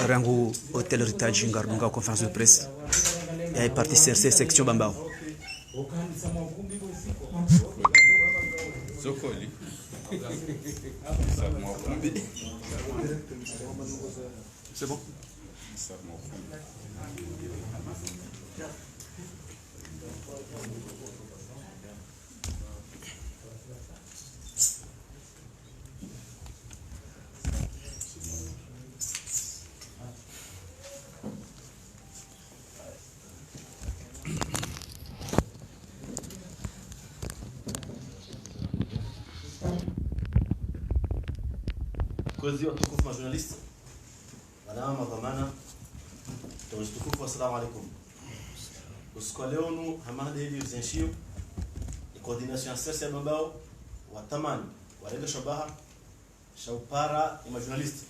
Rango Hotel Heritage Ngardunga conférence de presse et partie CRC section Bambao. Zokoli. C'est bon. Kozi watukufu majournaliste, wana madhamana, tukufu assalamu alaikum. Usiku leo nu hamada hili urzenshio coordination sasa Bambao watamani warega shabaha shaupara ya majournaliste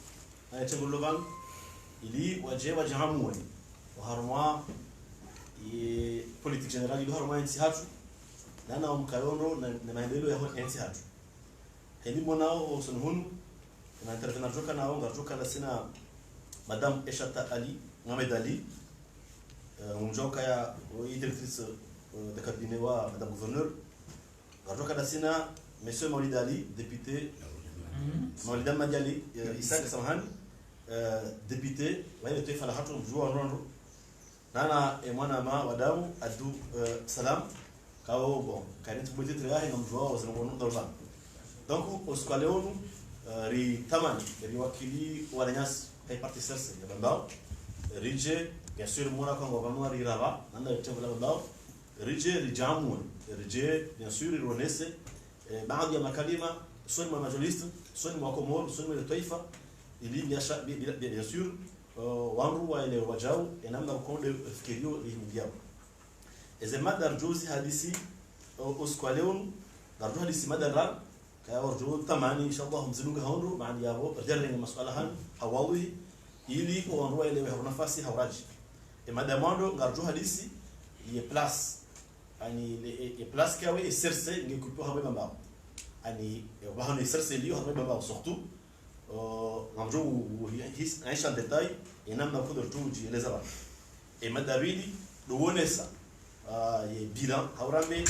na tengo loban ili wajeba jahamwe waharma politique generale ili harma nsi hatu na mkayono na maendeleo ya nsi hatu hili monao sunhunu na intervena joka na onga joka la sina madame Eshata Ali Mohamed Ali mjoka ya directrice de cabinet wa madame gouverneur joka la sina monsieur Maulid Ali député Maulid Madiali Isaac Samahani député wale taifa la hatu mjua rondo nana mwana ma wadamu adu salam kao bon kanit budget ya na mjua wa zinabono dolba donc oskwaleonu ri tamani ri wakili walanyas kay parti serse ya Bambao rije bien sûr mona ko ngoma ri rava nanda tembo la Bambao rije rijamu rije bien sûr ronese baadhi ya makalima soni mwa majoriste soni mwa komoro soni mwa taifa ili bien sûr wanru wa ile wajao enamna konde fikirio lihimbia ezema darjuzi hadisi oskwaleon darju hadisi madaran كأرجو تماني إن شاء الله مزنوق هونرو مع ديابو رجالين المسؤول هن حواوي يلي وانرو اللي وهو نفسي هوراج إما دمانو نرجو هديسي يبلاس يعني يبلاس كاوي السرسة نيكوبو هم بمباو يعني وبهون السرسة اللي هم بمباو سقطو نرجو هيس عيش الدتاي ينام نقدر توجي لزبان إما دابيلي لونسا يبيلان هورامي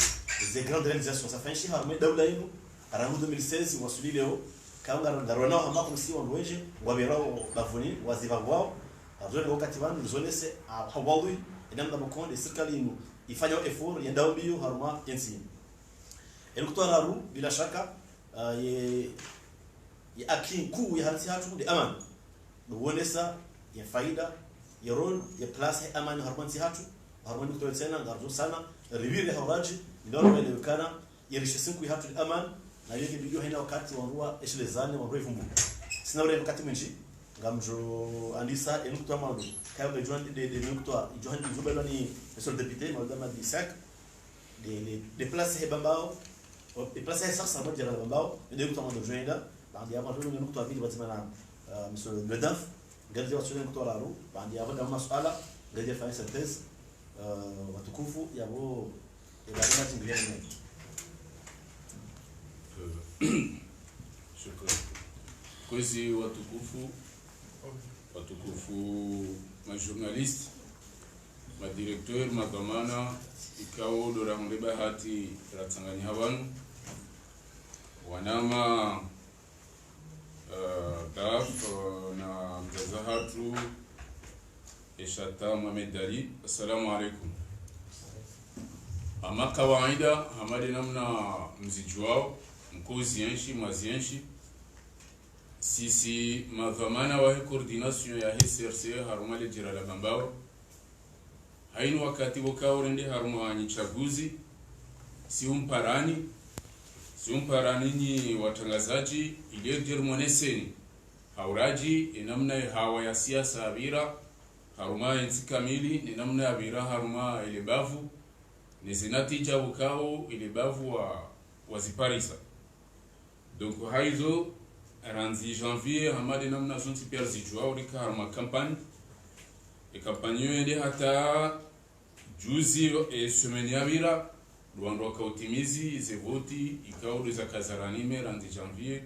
des grandes réalisations ça fait un chiffre mais دولة إنه Arangu 2016 wasuli leo kanga ndarona hamba kumsi wanweje wabirao bavuni wazivagwao azole wakati wangu zonese hawawi inamda mkonde serikali inu ifanya effort yendao bio haruma yensi elikutoa haru bila shaka ye akin ku ya hansi hatu de aman duonesa ya faida ya role ya place aman haruma si hatu haruma kutoa tena ngarzo sana rivire hawraji ndio ile kana yerishisiku hatu de aman na yeye ndio haina wakati wanrua eshilezane wanrua ivumbu sina ule wakati mwingi ngamjo andisa enukto amado kayo de joint de enukto joint izobelwa ni monsieur le député madame Isaac de place he Bambao de place he sasa moja la Bambao de enukto amado joinda bandi ya madolo enukto avili batimana monsieur le DAF ngazi wa sura enukto la ru bandi ya bada masuala ngazi fa synthèse watukufu yabo ebana tingirene Shukran. Kozi watukufu ma journaliste ma directeur makamana ikao dora ngeba hati ratsanganya habanu wanama daf na mtazahatu Eshata Mohamed Ali. Assalamu alaikum. Ama kawaida hamadi namna mzijuao mkozi yenshi mazienshi sisi madhamana wa coordination ya HCRC haruma le jira la Bambao hainu wakati wakao rende haruma ni chaguzi si umparani ni watangazaji ile dirmoneseni hauraji inamna hawa ya siasa abira haruma ensi kamili ni namna abira haruma ile bavu ni zinatija wakao ile bavu waziparisa. Donc haizo ranzi janvier hamadi namna zonti pia zijua ulika harma campagne e campagne yende hata juzi e semaine yabira doandoka utimizi zevoti ikao za kazaranime randi janvier,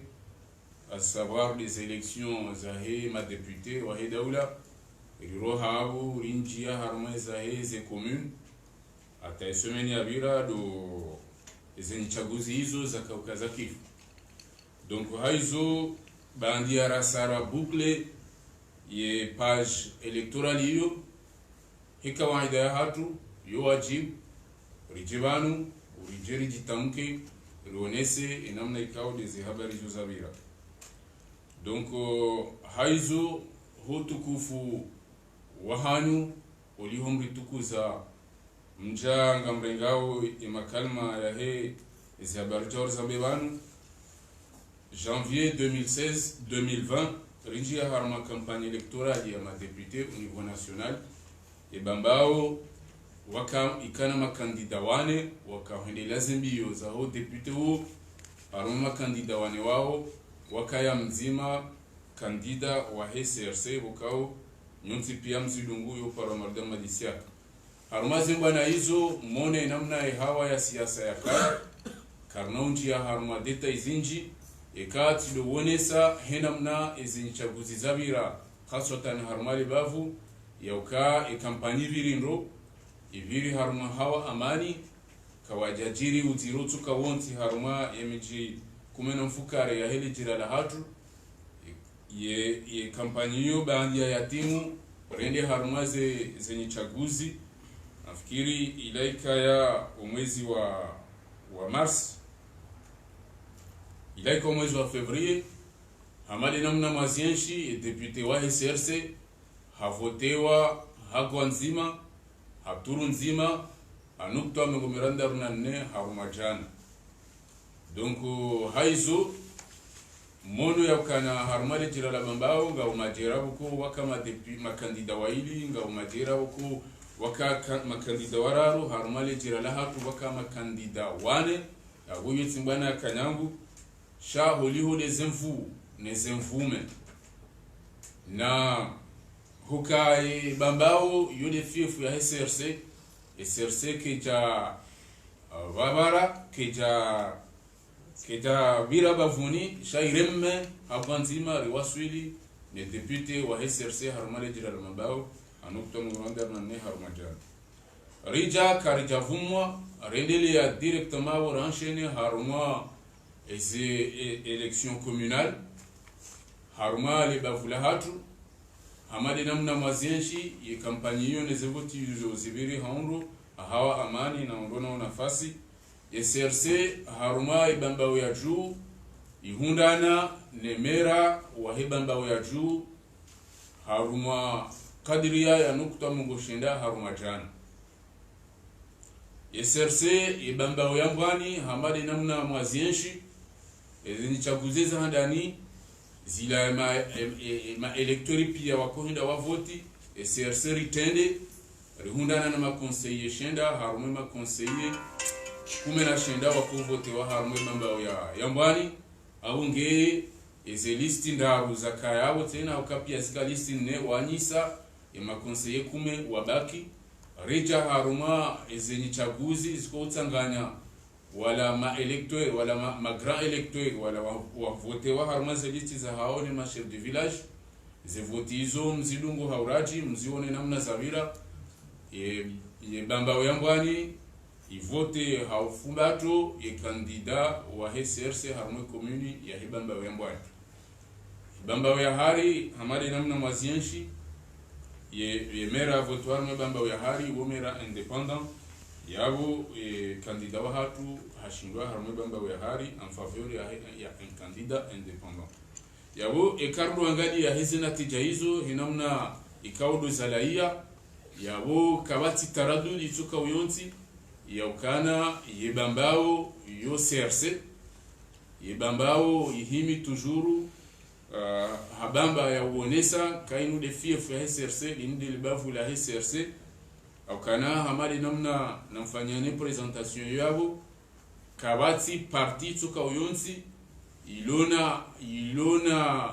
à savoir des élections zahe ma député wa daula riro hawo rinjia harma zahe ze commune ata semeni abira do zenchaguzi hizo za kaukaza kifu. Donc haizo bandia rasara boucle ye page électorale hiyo hika waida ya hatu yo wajib rijibanu urijeri jitamke rionese inamna ikao deze habari hizo zabira. Donc haizo hutukufu wahanu ulihomri tukuza mjanga mrengao imakalma ya he izi habari jawar zambebanu janvier 2016-2020 rinjia harma campagne électorale ya ma député au niveau national e bambao waka ikana makandida wane wakahendela zembio za ho député ho harma makandida wane wao wakaya mzima kandida wa HCRC wakao nyonsi pia mzidungu yo paramarda malisiaka harma zembana hizo mone namna hawa ya siasa ya kaya karnaunji ya harma deta izinji ekati do wonesa henamna ezinchaguzi zabira khaswatan harmali bavu yauka ekampani virindo iviri harma hawa amani kawajajiri uzirotu kawonti harma yemeji kumena mfukare ya heli jira la hatu ye kampani yo bandia ya timu rende harma zenye chaguzi nafikiri ilaika ya umwezi wa mars ilaika mwezi wa fevrier hamadi namna mazienshi depute wa HCRC havotewa hagwa nzima haturu nzima anukta mengomiranda runane harumajana. Donc haizo mono yakana harumali jirala bambao nga umajera buko waka makandida waili nga umajera buko waka makandida wararu harumali jirala hatu waka makandida wane aguyo tsimbana kanyangu sha holiho les infos les infoume na hukai bambao yode fifu ya SRC keja babara keja bira bavuni sha iremme abanzima riwaswili ne député wa SRC harmale jira mambao anokto ngronda na ne harmajan rija karija vumwa rendele ya directement wa enchaîner harma et élection communale harma le bavula hatu hamade namna mazienshi ye kampani hiyo nezevoti yuzo zibiri haundu hawa amani na ondona nafasi SRC harma ibambao ya juu ihundana nemera wa hebambao ya juu haruma kadiria ya nukta mungu shinda haruma jana SRC ibambao ya mbwani hamade namna mazienshi ezini chaguziza handani zila ma electori pia wakohinda wavoti SRC ritende rihundana na makonseiller shenda harume makonseiller kumena shenda wakovote wa harume mambao ya mbwani aunge eze listi ndaru zakaya abo tena ukapia zika listi ne wanyisa makonseiller kume wabaki reja haruma eze chaguzi ziko utsanganya wala ma électeur wala ma grand électeur wala wa voter wa harma listi za haone ma chef de village ze votizo mzidungu hauraji mzione namna zawira ye bamba yambwani ivote haufumbato ye kandida wa HCRC harma commune ya hibamba yambwani bamba ya hari hamadi namna mazienshi ye mera votoire me bamba ya hari wo mera indépendant yabo candidat wa hatu hashindwa harme bamba wa hari en faveur ya un candidat indépendant yabo ekardo angadi ya hizi natija hizo hinamna ikaudo zalaia yabo kabati taradudi ituka uyonti yaukana yebambao yo CRC yebambao yihimi tujuru habamba ya uonesa kainu de fief ya SRC linde libavu la SRC au kana hamadi namna namfanyane presentation yabo kabati parti tuka uyonsi ilona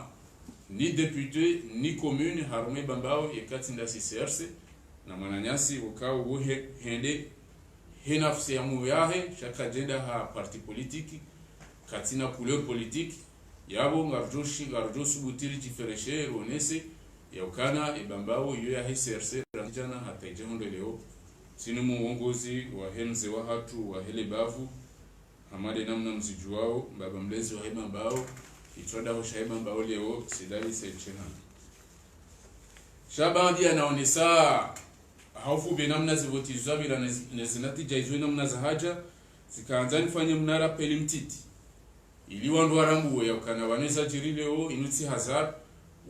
ni député ni commune harume bambao yekati nda CRC na mwananyasi ukao hende nafsi ya muyahe shaka jenda ha parti politiki katina couleur politique yabo ngarjo subutiri jifereshe ronese yaukana ibambao yo ya HCRC ranjana hata ijehondo leo sinu muongozi wa hemze wa hatu wa hele bavu hamade namna mzijuao baba mlezi wa hema mbao itwada ho shaiba mbao leo sidali sechena shabandi anaonesa haufu benamna zivotizwa bila nezinatija izwe namna za haja zikaanza nifanye mnara pelimtiti ili wandu warambu ya ukana waneza jiri leo inuti hazard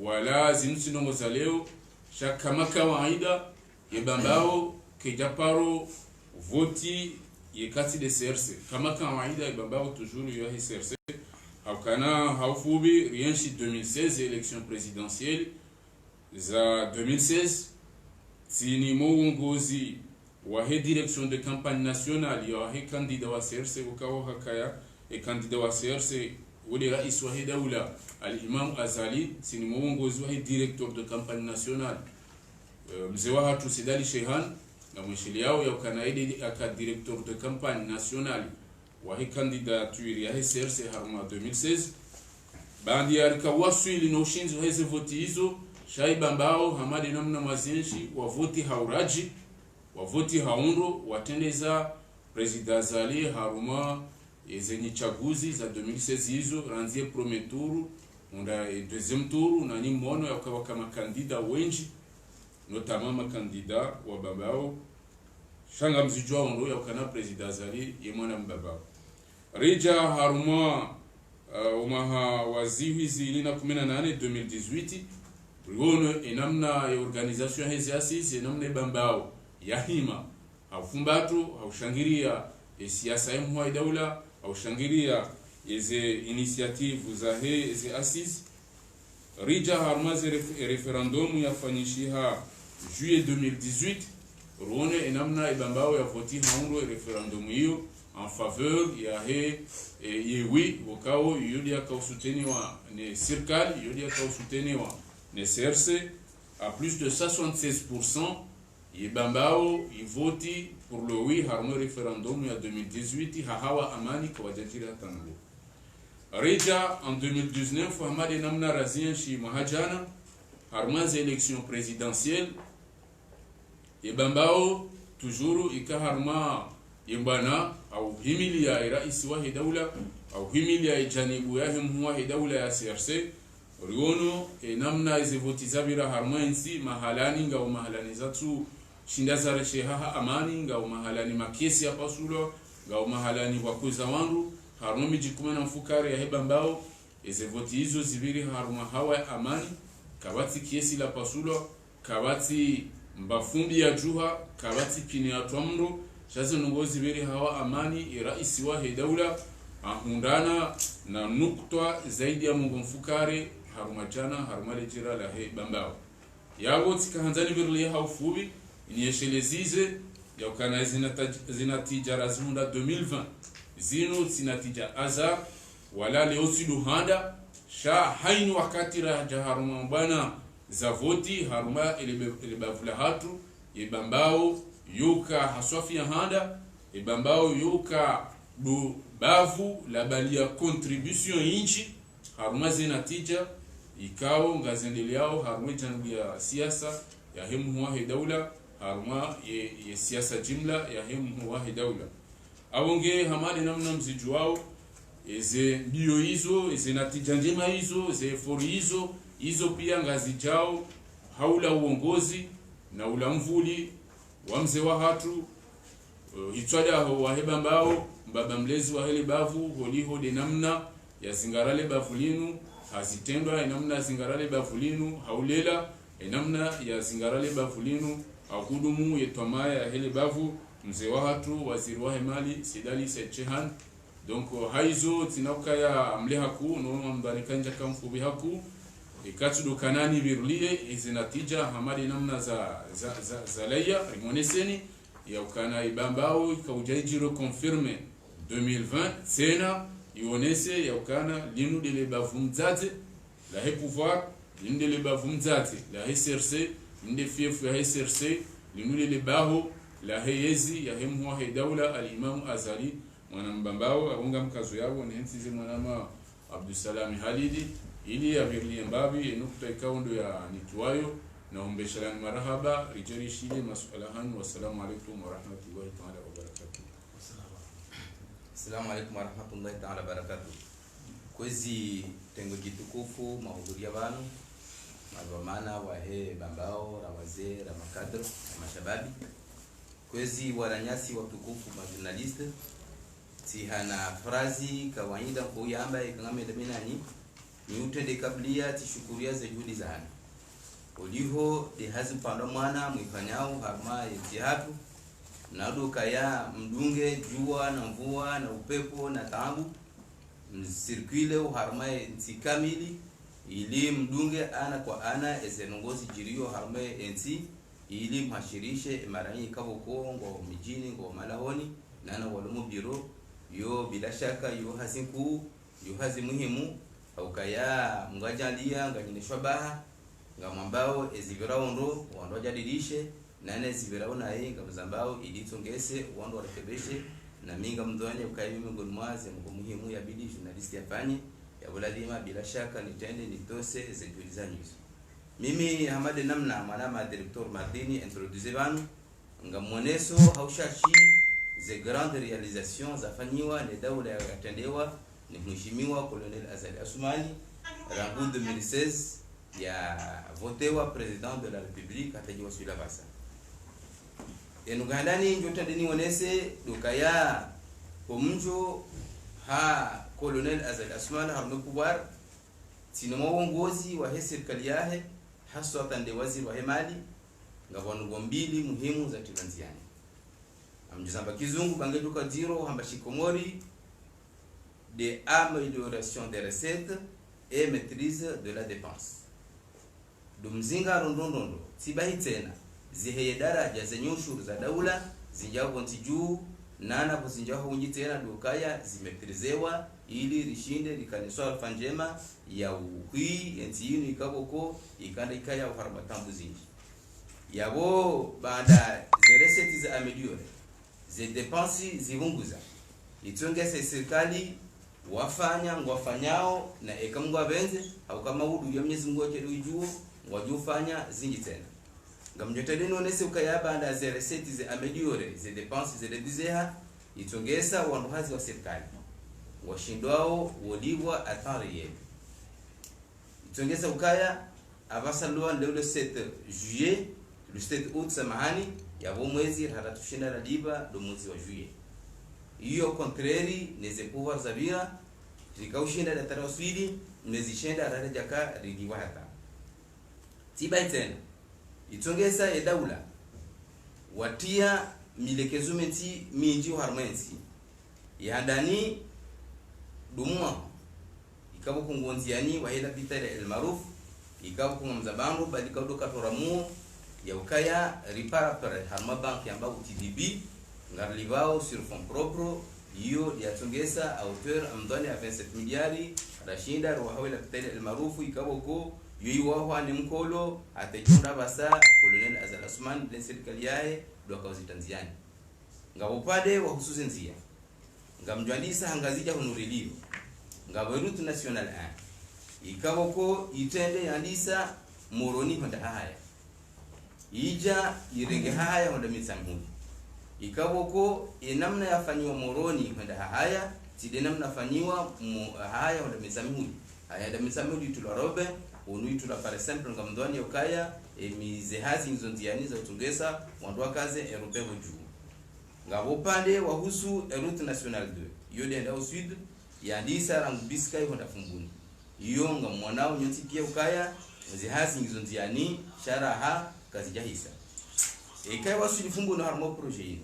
wala zinuti nongo za leo shaka maka waida yebambao kejaparo voti yekati de CRC kama kawaida yebambao toujours yo CRC ukana haufubi rienshi 2016 élection présidentielle za 2016 sini muongozi wa direction de campagne nationale ya candidat wa CRC ukawa hakaya candidat wa CRC ule rais wa daula al-Imam Azali sini muongozi wa directeur de campagne nationale mzee wa hatu Sidali Shehan na mwishili yao ya ukanaidi aka directeur de campagne nationale wa candidature ya CRC harma 2016 bandi arika waswili no shinzo heze voti hizo shaiba mbao hamadi namna mazenshi wa voti hauraji wa voti haundo watendeza president Azali haruma zenye chaguzi za 2016 hizo ranzie premier tour unda deuxième tour na ni mono ya kwa kama kandida wengi notamment kandida wa babao shanga mzijwa ndo ya kana president Azali yemwana mbabao rija haruma umaha waziwi zilina 18 2018 Rigono enamna ya organisation hezi asisi enamna bambao ya hima haufumbatu haushangiria siasa ya daula haushangiria yeze initiative za hezi asisi rija harmaze referendum yafanyishiha juillet 2018 Rwone enamna ibambao ya voti haundo referendum hiyo en faveur ya oui wakao yodi akausuteniwa ne circle yodi akausuteniwa ne CRC à plus de 76% yebambao yvoti pour le oui harmo référendum ya 2018 hahawa amani kwa jajira tango reja en 2019 hamade namna razien shi mahajana harmaze élection présidentielle yebambao toujours ikaharma yembana au himilia rais wa daula au himilia janibu ya hemwa daula ya CRC Riono namna izivotizabira harmansi mahalani ngao mahalani zatu shindazare sheha amani ngao mahalani makesi ya pasulo ngao mahalani wakuza wandu harmomi jikumana mfukare ya hebambao izivoti hizo zibiri haruma hawa amani kabati kiesi la pasulo kabati mbafumbi ya juha kabati pini ya twamro shazo nungozi biri hawa amani rais wa daula ahundana na nukta zaidi ya mungu mfukare harumajana harumale jira la bambao yabo tikahanzani birli haufubi iniyeshelezize ya ukana zinatija razmunda 2020 zino zinatija azar wala leo siduhanda sha haini wakati raja haruma bana za voti haruma ilibavula hatu ibambao yuka haswafi ya handa ibambao yuka du bavu la balia contribution inchi haruma zinatija ikao ngazendeleao haruma jangu ya siasa ya hemu wa daula haruma ye siasa jimla ya hemu wa daula awonge hamade namna mzijuao eze bio hizo eze natija njema hizo eze efori hizo pia ngazijao haula uongozi na ula mvuli wa mzee wa hatu hitwada wa hebambao mbaba mlezi wa hele bavu holiho de namna ya zingarale bavulinu hazitendwa namna zingarale bavulinu haulela namna ya zingarale bavulinu akudumu yetwamaya ya hele bavu mzee wa hatu waziri wa mali Sidali Sechehan donc haizo tinakaya mlehaku no mbarikanja kamfubi haku ikatudo kanani birlie izinatija hamadi namna za leya rimoneseni ya ukana ibambao ikaujajiro confirme 2020 tena ionese ya ukana linu de lebavumzate la he pouvoir linu de lebavumzate la he CRC linu de fief ya he CRC linu de lebaho la heyezi ya hemwa he daula al-Imam Azali mwana mbambao aunga mkazo yao ni hensi mwanama Abdusalam Halidi ili avirlie mbabi nukta ikaundo ya nituayo na umbeshalani marahaba rijali shile masualahan. Wassalamu alaikum warahmatullahi ta'ala wabarakatuh. Assalamu alaikum warahmatullahi ta'ala wabarakatuh. Kwezi tengo kitukufu mahudhuria banu mabamana wahe bambao rawaze ramakadro na mashababi kwezi waranyasi watukufu majurnaliste tihana frazi kawaida kuyamba ikangame demenani ni utende kablia tishukuria za juhudi zana uliho de hazi pando mwana mwifanyao harma yetihatu nado kaya mdunge jua na mvua na upepo na taabu msirkuile harma ntikamili ili mdunge ana kwa ana esenongozi jirio harma enti ili mhashirishe maranyi kaboko ngo mijini ngo malahoni nana walomo biro yo bila shaka yo hasinku yo hazi muhimu au kaya mgajalia nganyinishwa baha ngamambao ezibiraondo wando jadilishe nane zibirao naye ngamzambao ili tongese wando warekebeshe na minga mdwanye ukaimi ngolmwaze mko muhimu ya bidi journalist yafanye ya buladima bila shaka nitende nitose zejuliza news. Mimi Hamad namna manama directeur Mardini introduce banu ngamoneso haushashi ze grande réalisation zafanyiwa ni daula yatendewa ni mheshimiwa Colonel Azali Assoumani rangu 2016 ya votewa president de la République atajiwa suila basa enugandani njotandeni onese dokaya pomjo ha Colonel Azali Assoumani harno kubar sinoma uongozi wa serikali yahe haswa tande waziri wa mali ngabonu mbili muhimu za Tanzania amjizamba kizungu bangeduka zero hamba shikomori de amélioration des recettes et maîtrise de la dépense dumzinga rondondo sibahi tena ziheye daraja zenye ushuru za daula zinjao ntiju nana kuzinjao unji tena dokaya zimetrizewa ili rishinde likaniswa alfanjema ya uhui entiyini ikaboko ikanda ikaya uharmatambu zinji yabo baada ze recettes za ameliore ze dépenses zivunguza itongese serikali wafanya ngwafanyao na ekamgwa benze au kama hudu ya Mwenyezi Mungu wake ujuo wajufanya zingi tena ngamjotedeni onese ukayaba baada ze recettes za ameliore ze dépenses ze reduzeha itongesa wanduhazi wa serikali washindwao wolibwa atariye itongesa ukaya abasalwa le 7 juillet le 7 août samahani yabo mwezi haratushinda la diba do mwezi wa juillet hiyo contrary neze pouvoir zabira zikaushinda da taraswidi nezishinda rarajaka rigiwa hata tibaiten itongesa ya daula watia milekezumeti minji harmensi yandani dumwa ikabo kungonziani wahela bitare el maruf ikabo kumzabangu badika doka toramu ya ukaya ripara harma bank yamba UTDB ngarlivao sur fond propre hiyo yatongesa auteur amdani ya 27 miliari rashinda rohawela bitare el maruf ikabo ko yuiwa ni mkolo atejunda basa Colonel Azali Assoumani de serikali yae doka uzitanziani ngabopade wa hususi nzia ngamjwandisa hangazija honorilio ngaberutu national 1 ikaboko itende yandisa moroni honda haya ija irenge haya honda mitsamhudi ikaboko enamna yafanywa moroni honda haya tide namna fanywa haya honda mitsamhudi haya da mitsamhudi tularobe unuitu la par exemple ngamdwani yokaya emizehazi nzonziani za utungesa wandwa kaze europeo juu ngabopande wahusu route nationale 2 yode nda au sud yandisa rangubiska honda fumbuni iyo ngamwanao nyoti pia ukaya zihazi nzonziani sharaha kazi jahisa ekaya wasu fumbu no harmo projet ino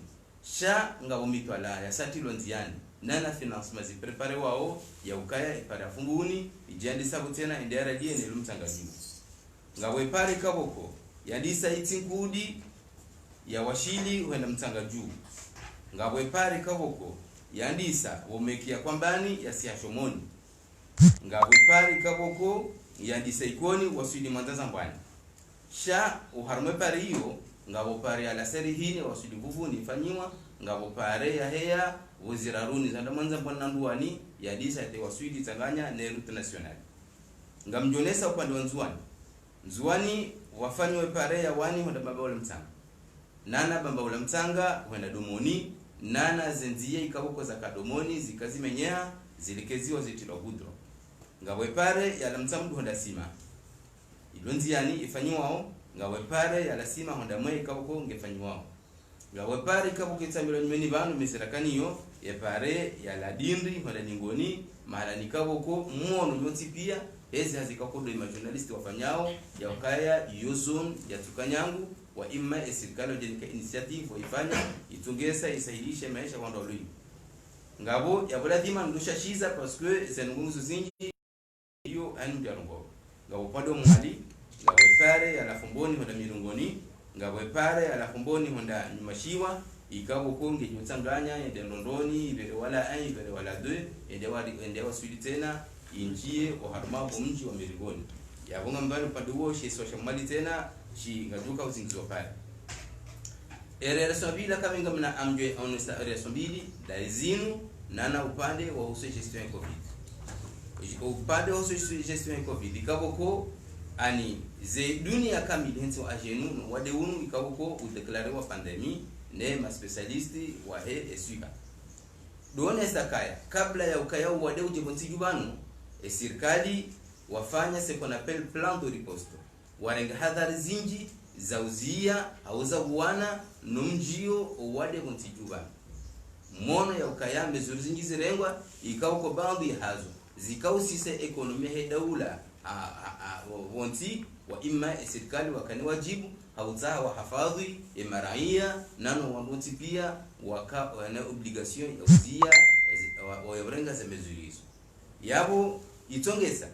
sha ngabomitwa la ya satilo nziani nana financement zi prepare wao ya ukaya ipara fumbuni ijandisa kutena indera die ne lumtanganyiko ngawe pare kaboko yandisa itinkudi ya washili wenda mtanga juu ngawe pare kaboko yandisa womekia kwambani ya siashomoni ngawe pare kaboko yandisa ikoni wasudi mandaza mbani sha uharume pare hiyo ngabo pare ala seri hini wasudi vuvu ni fanyiwa ngabo pare ya heya waziraruni zanda mwanza mbona nduani ya disa te wasudi tanganya ne route nationale ngamjonesa upande wa Nzuani wafanywe pare ya wani honda baba ule mtanga nana bamba ule mtanga wenda domoni nana zenziye ikaboko za kadomoni zikazimenyea zilikeziwa zitilo gudro ngabwe pare ya lamtamdu honda sima ilonziani ifanywa ngabwe pare ya lasima honda mwe ikaboko ngefanywa ngabwe pare ikaboko itamilo nyumeni banu miserakani yo ya pare ya ladindri honda ningoni mara nikaboko mwono yoti pia ezi hazikakodo ima journalisti wafanyao ya wakaya yozon ya tukanyangu wa ima esirikalo jenika initiative waifanya itungesa isahilishe maisha wanda walui ngabo ya bula dima ndusha shiza paske zenungunuzu zingi iyo anu diarungo ngabo pado mwali ngabo pare ya lafumboni honda mirungoni ngabo pare ya lafumboni honda nyumashiwa ikabo konge nyutanganya yende Londoni ibere wala 1 ibere wala 2 endewa suidi tena injie oharuma bomji wa mirigoni yabonga mbali upande huo sheso shamali tena shi ngaduka uzingizo pale relation bila kama ngamna amjwe onesta relation bili daizinu nana upande wa uso gestion covid upande wa uso gestion covid ikaboko ani ze dunia kamili henso ajenu wade unu ikaboko udeklare wa pandemie ne ma specialisti wa he eswika duone sakaya kabla ya ukaya wade ujibonzi jubanu serikali wafanya ce qu'on appelle plan de riposte warenga hadhari zinji za uzia auza buwana nomjio owade kontijuba mono ya ukaya mezuri zinji zirengwa ikauko bandi hazo zikausise ekonomia he daula wonti wa imma serikali wakani wajibu hauza wa hafadhi emaraia nano wandonti pia wana obligation ya uzia wa yarenga za mezuri hizo yabo itongeza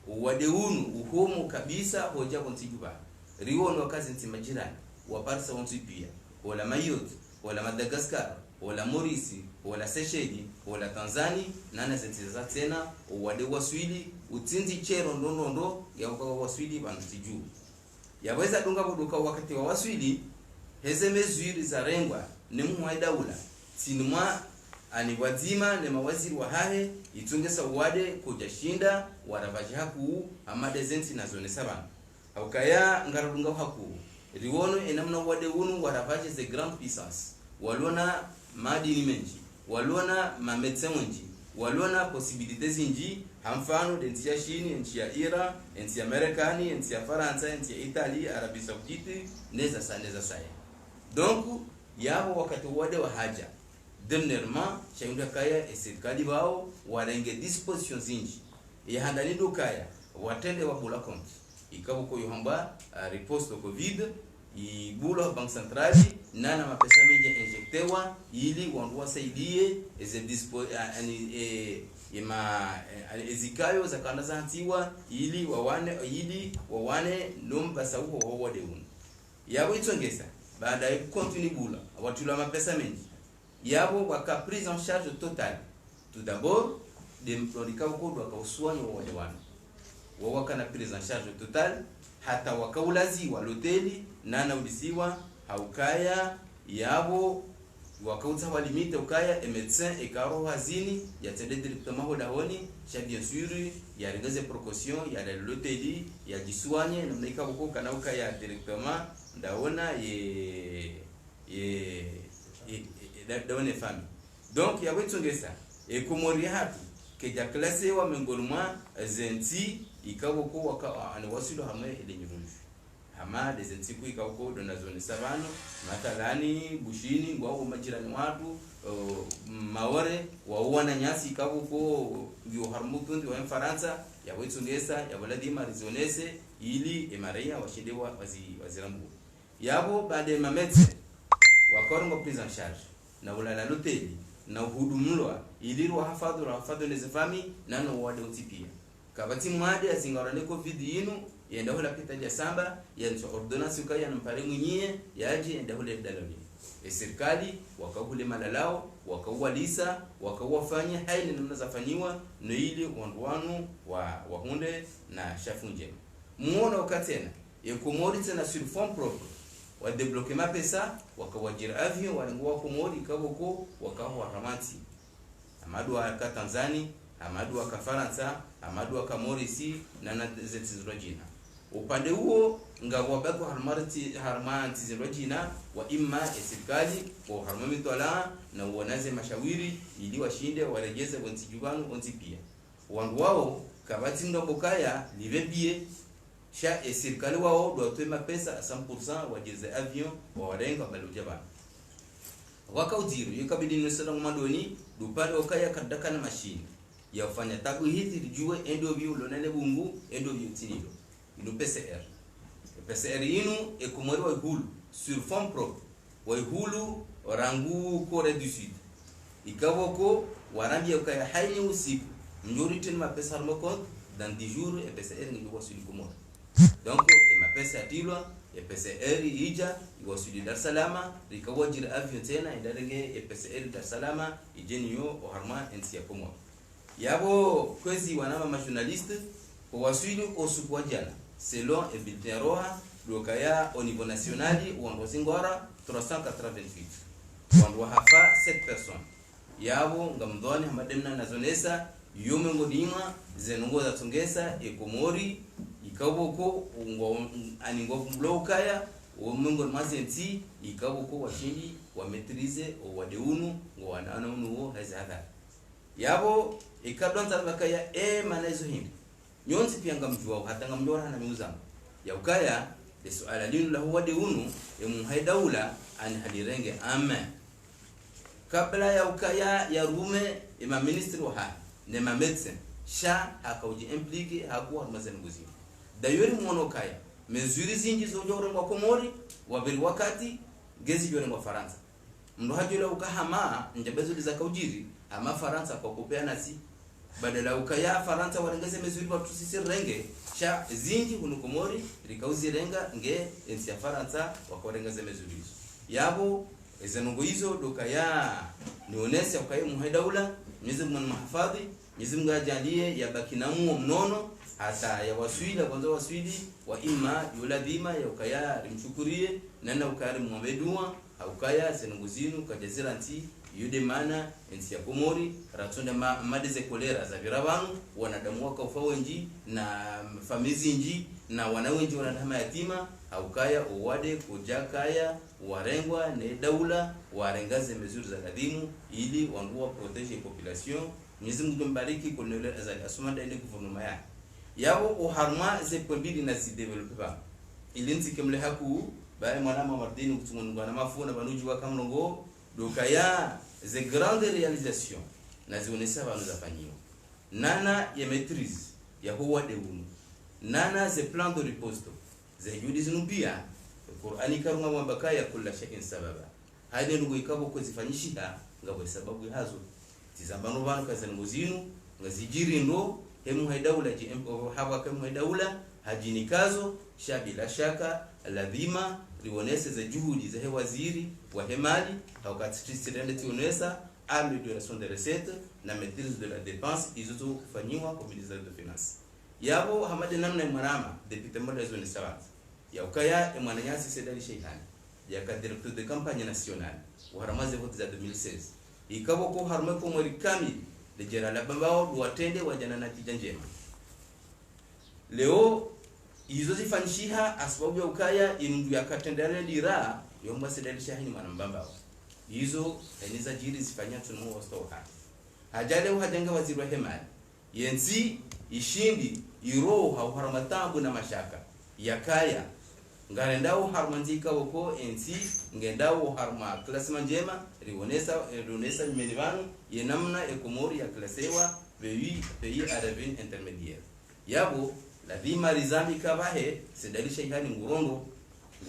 wadeunu uhomo kabisa hoja kontijuba riwono wakazi ntimajirani waparsa wontu pia wala Mayotte wala Madagascar wala Maurice wala Seychelles wala Tanzania nana zentiza tena wade waswili utindi chero ndondo ya waswili banutiju yaweza dunga buduka wakati wa waswili heze mezuri za rengwa ni mwaidawula sinumwa ani wazima ne mawaziri wa hahe itungesa wade kujashinda waravaji haku amade zenti na zone 7 aukaya ngarudunga haku riwono enamna wade unu waravaji ze grand puissance walona madini menji walona mametse menji walona possibilités inji hamfano denti ya Chini nchi ya Iran nchi ya Marekani nchi ya Faransa nchi ya Italy Arabie Saoudite neza saya donc yabo wakati wade wa haja dernièrement chaunda kaya eserikali bao warenge disposition zinji ya handani dukaya watende wa bula compte ikaboko yohamba riposte covid ibula bank centrali nana mapesa mengi injectewa ili wandu wasaidie eze ezikayo za kanda za antiwa ili wawane nomba sauko wawade unu yabo itongesa baada ya continue bula watula mapesa mengi yabo waka prise en charge totale tout d'abord de mplodikao waka uswani wa wajewani wawaka na prise en charge totale hata wakaulazi wa hoteli nana ulisiwa haukaya yabo wakauta walimite ukaya et médecin et karo hazini ya tende directement hodahoni cha bien sûr ya regaze précaution ya l'hôteli ya jiswanye na mnaika boko kana ukaya directement ndaona daone fami donc ya wetongesa e komori hatu keja classe wa mengoluma zenti ikaboko waka ani wasido hamwe elenyiruju hama de zenti ku ikaboko dona zone savano matalani bushini ngwao majirani watu maore waona nyasi ikaboko ndio harmutundi wa Faransa ya wetongesa ya baladi marizonese ili emaria washidewa wazirambu yabo bade mametse wakorongo prise en charge na ulala loteli na uhudumulwa ilirwa hafadhu neze fami nano wade utipia kabati mwade azingara covid inu yenda hola pita ja samba yanso ordonnance ukaya nampare mwenye yaje yenda hola dalali serikali wakahule malalao wakawalisa wakawafanya haini namna zafanywa no ile wandwanu wa hunde na shafunje muona ukatena yekomori tena sur fond propre wa debloquer mapesa wakawajira avion walingwa Komori kaboko wakawa ramati amadu wa Tanzania amadu wa Faransa amadu wa Mauritius na zilizojina upande huo ngawa bako harmanti zilizojina wa imma serikali kwa harmami tola na uonaze mashawiri ili washinde warejeze wonsijubano wonsipia wandu wao kabati ndobokaya livebie sha serikali wao dotoe mapesa 100% wajeze avion wa warenga balujaba wakaudiro yekabidi nisana ngmadoni dupale okaya kadaka na machine ya ufanya tabu hizi lijue endoview lonele bungu endoview tinilo ino PCR inu ekomori wa hulu sur fond propre wa hulu rangu Corée du Sud ikawoko warambia ukaya haini usiku mjori tena mapesa harmokot dans 10 jours et PCR ngi kwa sudi Komori donc mapesa atilwa PCR ija iwa sudi Dar es Salaam rikawajira avion tena indarege PCR Dar es Salaam ijeniyo oharma ensi ya Komori yabo kwezi wanama journaliste kwa wasudi osukwa jana selon et bulletin roha lokaya au niveau national uangozingora 388 wandu hafa 7 personnes yabo ngamdoni hamademna nazonesa yomengo dima zenongo za tungesa Komori ikaboko ungo aningo blokaya omengo mazenti ikaboko washindi wa maîtriser o wadeunu ngo wanana unuo hazada yabo ikadonza bakaya manezo hindi nyonsi pia ngamjua hata ngamjua na miuzangu ya ukaya de suala linu la huwa deunu muhaidaula an halirenge amma kabla ya ukaya ya rume ima ministri wa hali ne ma médecin sha hakauji impliqué hakuwa mazen guzi dayori mwono kaya mesures zingi zojore kwa Komori wabiri wakati gezi jore kwa Faransa ndo hajula ukahama njabezo za kaujiri ama Faransa kwa kupeana si badala ukaya Faransa warengeze mesures watu sisi renge sha zingi hunu Komori rikauzi renga nge ensi ya Faransa wakorengeze mesures yabo ezenungo hizo dokaya nionesi ukaya muhaidaula Mwenyezi Mungu mahafadhi Mwenyezi Mungu ajalie yabaki na mnono hata ya waswidi kwanza waswidi wa imma yula dhima ya ukaya rimshukurie nana ukari mwamedua ukaya zenunguzinu kajazira nti yude mana ensi ya Komori ratonda madeze kolera za virabanu wanadamu waka ufawenji na famizi nji na wanawenji wanadama yatima ukaya uwade kujakaya warengwa ne daula warengaze mesures za kadimu ili wanduwa protege population Mwenyezi Mungu mbariki Colonel Azali Asumanda ile gouvernement yabo uharma ze pembili na si developer ilinzi kemle haku bae mwanama Martini kutunga na mafuna banuji wa kamlongo dokaya ze grande réalisation na zionesa banu zafanyiwa nana ya maîtrise ya huwa deunu nana ze plan de riposte ze judi zinubia Qur'ani karunga mwambakaya kula shay'in sababa hadi ndugu ikabo kuzifanyishia ngabo sababu hazo tizambano banu kaza ngozinu ngazijiri ndo hemu haidaula hawa kemu haidaula hajini kazo bila shaka lazima rionese za juhudi za waziri wa hemali au katisirende tionesa amélioration des recettes na maîtrise de la dépense izoto kufanywa kwa ministère de finance yabo hamade namna mwanama député mmoja zone sawa ya ukaya mwananyasi Sedali Sheikani ya ka directeur de campagne nationale wa ramaze vote za 2016 ikabo ko harme ko mori kamili de jera la bambao watende wajana na tijanja leo izo zifanishiha asbabu ya ukaya imdu yakatendele dira yomba Sedali Shahini mwanambambao hizo eniza jiri zifanya tunumo wastoha hajale hajanga waziri wa hemali yenzi ishindi iroha uharamatambu na mashaka yakaya ngarendao harmanzika woko ensi ngendao harma klasma njema rionesa menivanu yenamna Komori ya klasewa pays arabe intermédiaire yabo lazima rizambi kabahe Sedali Sheikani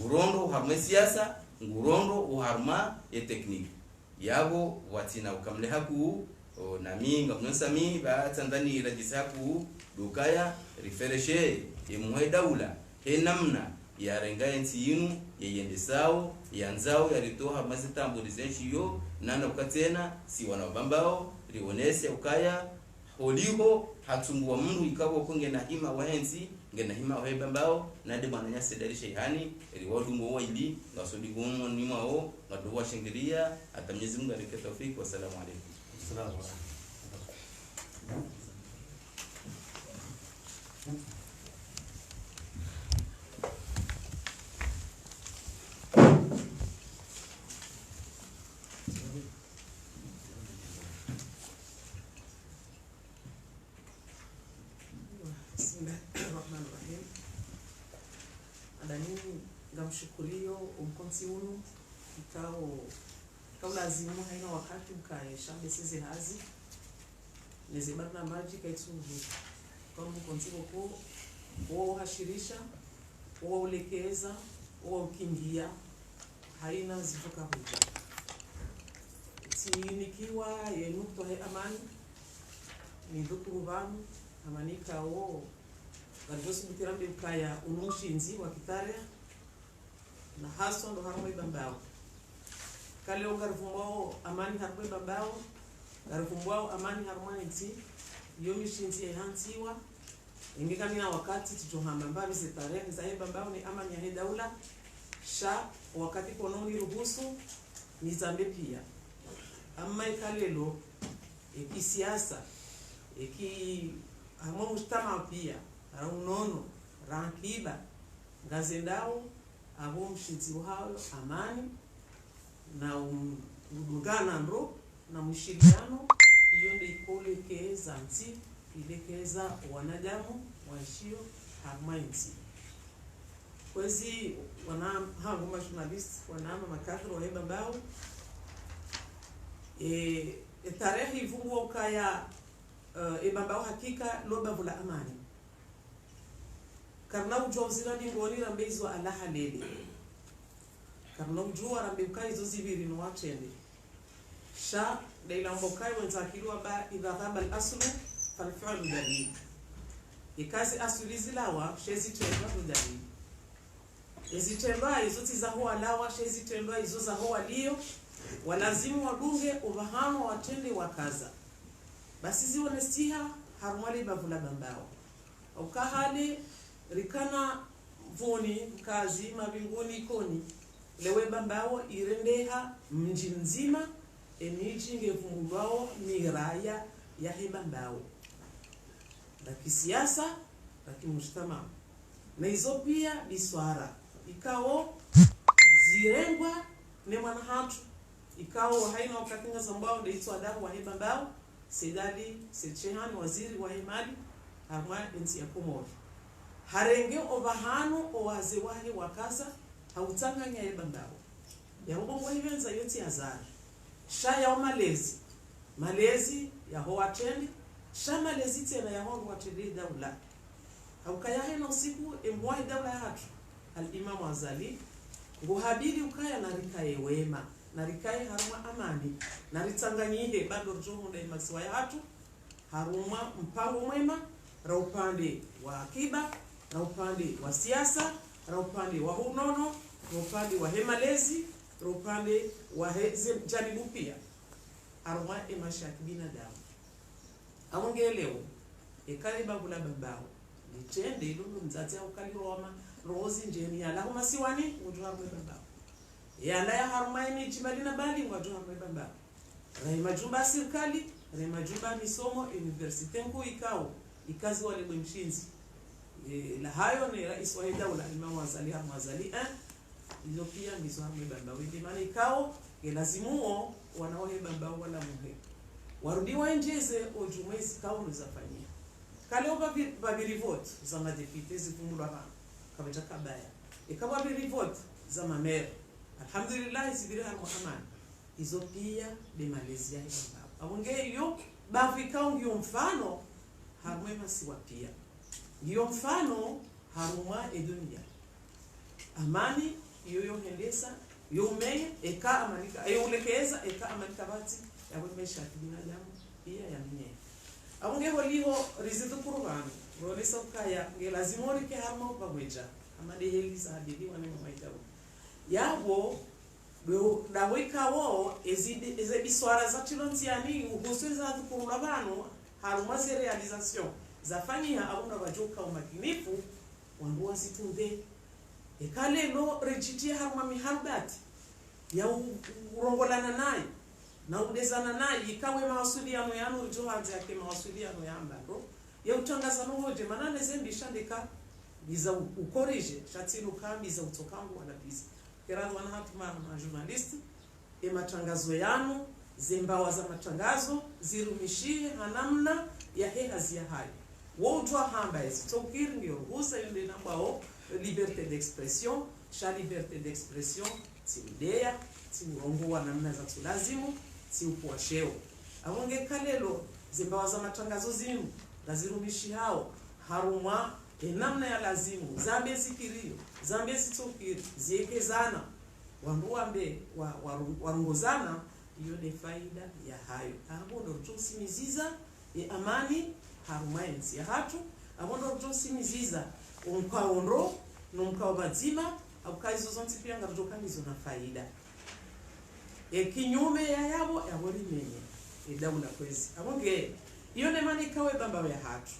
ngurondo harma siasa ngurondo harma ya tekniki yabo watina ukamle haku na minga mnosami ba Tanzania rajisaku dukaya refereshe yemuhe daula henamna ya renga ensi yinu yeyende sawo yanzao yaritoha mazitambo dizenshi yo nana ukatena si wanabambao rionese ukaya oliho hatungwa mndu ikawo kunge na hima wahenzi ngena hima waheba mbao nade bwana nyase dari shehani ili wadungo waili ngasodi gumo nimao ngaduwa shingiria ata Mwenyezi Mungu alike tawfik. Wassalamu alaykum. Salamu alaykum. Bismillahirrahmanirrahim. Adani ngamshukurio umkonsi unu ikao lazimu haina wakati mkaesha beseze hazi nezebarna maji kaitsungu kwa mkonsi wako wao hashirisha wao ulekeza wao ukimbia haina zifuka huja nikiwa yenukto he amani ni dhukuru vanu amanika wo gadosu mutirambe ukaya umushinzi wa kitare na haso ndo harmo ibambao kale ungarvumao amani harmo ibambao garvumao amani harmo nti yomi shinzi ehantiwa ingekamina wakati tujohamba mbabi setare za ibambao ni amani ya daula sha wakati kononi ruhusu ni zambe pia amma ikalelo ekisiasa hamo mujtama pia raunono rankiba ngazendao abo mshinzi wao amani na udungana ndo na mshirikiano hiyo ndio ikolekeza nti ilekeza wanadamu waishio harmainti kwezi wana hangu journalist wanama makadro waheba mbao tarehe ivungwa ukaya ebambao hakika loba vula amani karna ujua uzira dingoni rambe izo alaha lele karna ujua rambe ukai izo zibiri no watende sha leila mbokai wenzakilwa ba idha dhaba al-aslu falfi'lu dalil ikazi asuli zilawa shezi tendwa dalil ezi tendwa izo tizaho alawa shezi tendwa izo zaho walio walazimu wadunge ubahano watende wakaza basi zione stiha harumali bavula bambao ukahali rikana voni kazi mabinguni koni lewe bambao irendeha mji mzima emiji ngevumulwao miraya ya hebambao la kisiasa la kimujtama na hizo pia biswara ikao zirengwa ne manahatu ikao haina wakakinga zambao ndeitwa adabu wa hebambao Sedali Sechehan waziri wa himali harma ensi ya Komoro harenge obahano owaze wahe wakaza hautanganya ebambao ya ubongo hivenza yoti azari shaya o malezi ya ho atende sha malezi tena ya ho atende daula haukaya hena usiku emwai daula ya hatu al-Imam Azali nguhabili ukaya na rikaye wema na rikaye haruma amani na ritanganyihe bado rjohunda imasiwa ya hatu haruma mpango mwema ra upande wa akiba ra upande wa siasa ra upande wa hunono ra upande wa hemalezi ra upande wa janibu pia haruma emasha binadamu amongeleo ekali babula babao litende ilungu mzazi au kali roma rozi njeni ya lahuma siwani ujua babao ya ya harumaini jibalina bali ngwajua mbeba raima jumba serikali raima jumba misomo university nku ikao ikazi wale mshinzi la hayo ni rais wa daula Imam Azali Hamazali hizo pia ndizo mbeba wewe maana ikao lazimuo wanaohe baba wala muhe warudiwa njeze ojumwezi kao nzafanyia kale oba babiri vote za madepite zifungulwa hapa kabeta kabaya ikawa babiri vote za mamere alhamdulillah zibiri Muhammad hizo pia de Malaysia hizo abonge yo bafika ndio mfano harumema siwa pia ndio mfano haruma edunia amani yoyo hendesa yume eka amanika ayulekeza eka amanika bati yabomesha binadamu pia ya mwenye abonge holiho rizitu kurubani rolesa ukaya ngelazimori ke haruma pamweja amade heliza hadithi wane mwaitao yabo dawika wo ezidi biswara za chilontiani uhusuza kurula bano harumaze realization zafanyia abunga bajoka umakinifu wandu wasitunde ekalelo rejitia haruma miharbati ya urongolana naye na udezana naye ikawe mawasiliano yanu rijohanze yake mawasiliano ya mbaro ya utangaza nohoje manane zembi shandika biza ukorije shatilu kambi za utokangu wana biza keradu wana hatu ma journalisti matangazo yanu zembawa za matangazo zirumishie hanamna ya hehazi ya hayo wotwa hamba ezi tokiri ndio ruhusa yunde nambao liberté d'expression cha liberté d'expression si idea si urongo namna za tulazimu si upoa sheo awonge kalelo zembawa za matangazo zinu lazirumishi hao harumwa namna ya lazimu zambe zikirio zambe zitokiri ziekezana wanduambe warungozana iyo ni faida ya hayo abondo tusimiziza amani harumaenzi ya hatu abondo tusimiziza unkaondo numkao bazima abukazo zonti pia ngatokanizo na faida kinyume ya yabo yabori menye daula kwezi abonge iyo ne mani kawe bamba ya hatu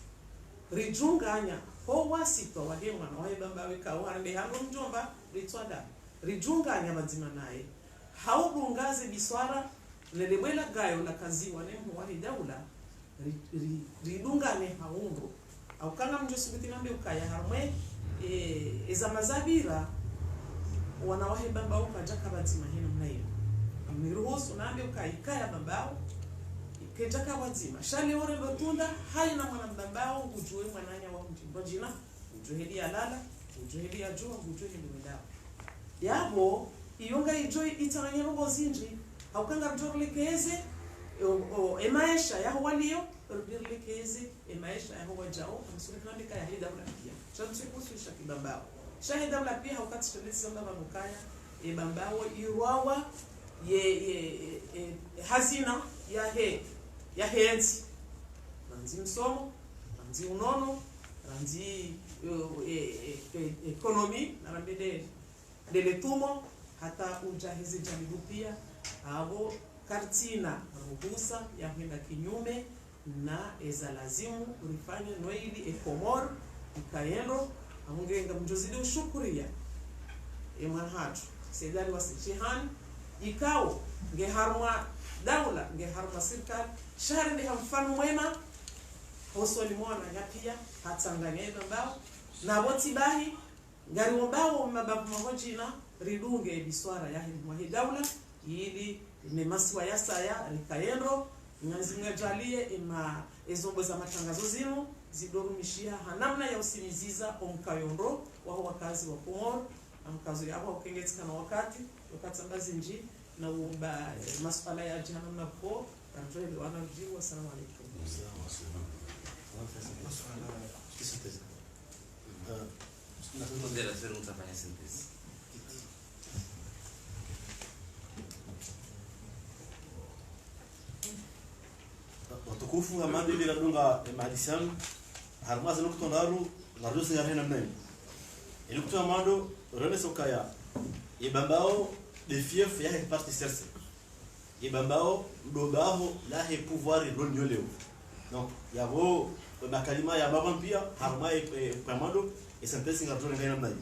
rijunganya ho wasitwa wahemwa na wae bamba wikawa harbe hano mjomba ritwada rijunganya mazima naye haubungaze biswara lelebwela gayo la kaziwa ne muwali daula ridungane haundu au kanga mjosubiti nambe ukaya harmwe eza mazabira wanawahe bamba ukajaka bazima hino mnayo miruhusu nambe ukaikaya bambao ikejaka wazima shale ore botunda haina mwana bambao ujue mwananya wa mjimbo jina ujuheli alala ujuheli ajua ujuheli mwendao yabo iyonga ijoi itanganyiro ngozinji haukanga mjorlekeze emaisha yaho walio rubirlekeze emaisha yaho wajao msulikandika ya hida wala pia chantsikususha kibambao shahida wala pia haukati shulezi zamba mukaya bambao iwawa hazina ya henzi ranzi msomo ranzi unono ranzi ekonomi na rambede deletumo hata ujahizi jamibu pia abo kartina ruhusa ya kwenda kinyume na eza lazimu ulifanya noili ekomor ikayendo amungenga mjozidi ushukuria emanhatu sedali wasichihani ikao ngeharma daula ngeharma serikali shahari ndi mfano mwema hosoli mwana yapia hatanganya mbao na boti bahi ngari mbao mababu mahojina ridunge biswara ya hii daula ili ne maswa ya saya rikayendo nyanzinga jalie ezombo za matangazo zino zidorumishia hanamna ya usimiziza omkayondo wa wakazi wa Komoro amkazo yabo ukengetika na wakati ambazi nji na umba maswala ya jahannam na ko kanjele wanajibu. Assalamu alaykum. watukufu amandi ile ndunga mahadisian harmaza nukutondaru narjose yarena mnene ile kutoa mando rene sokaya ibambao de fief ya parti serse ibambao mdobaho la he pouvoir l'onyoleo donc yabo makalima ya baba pia harma pamando et sentence ngatore ngaina mnaji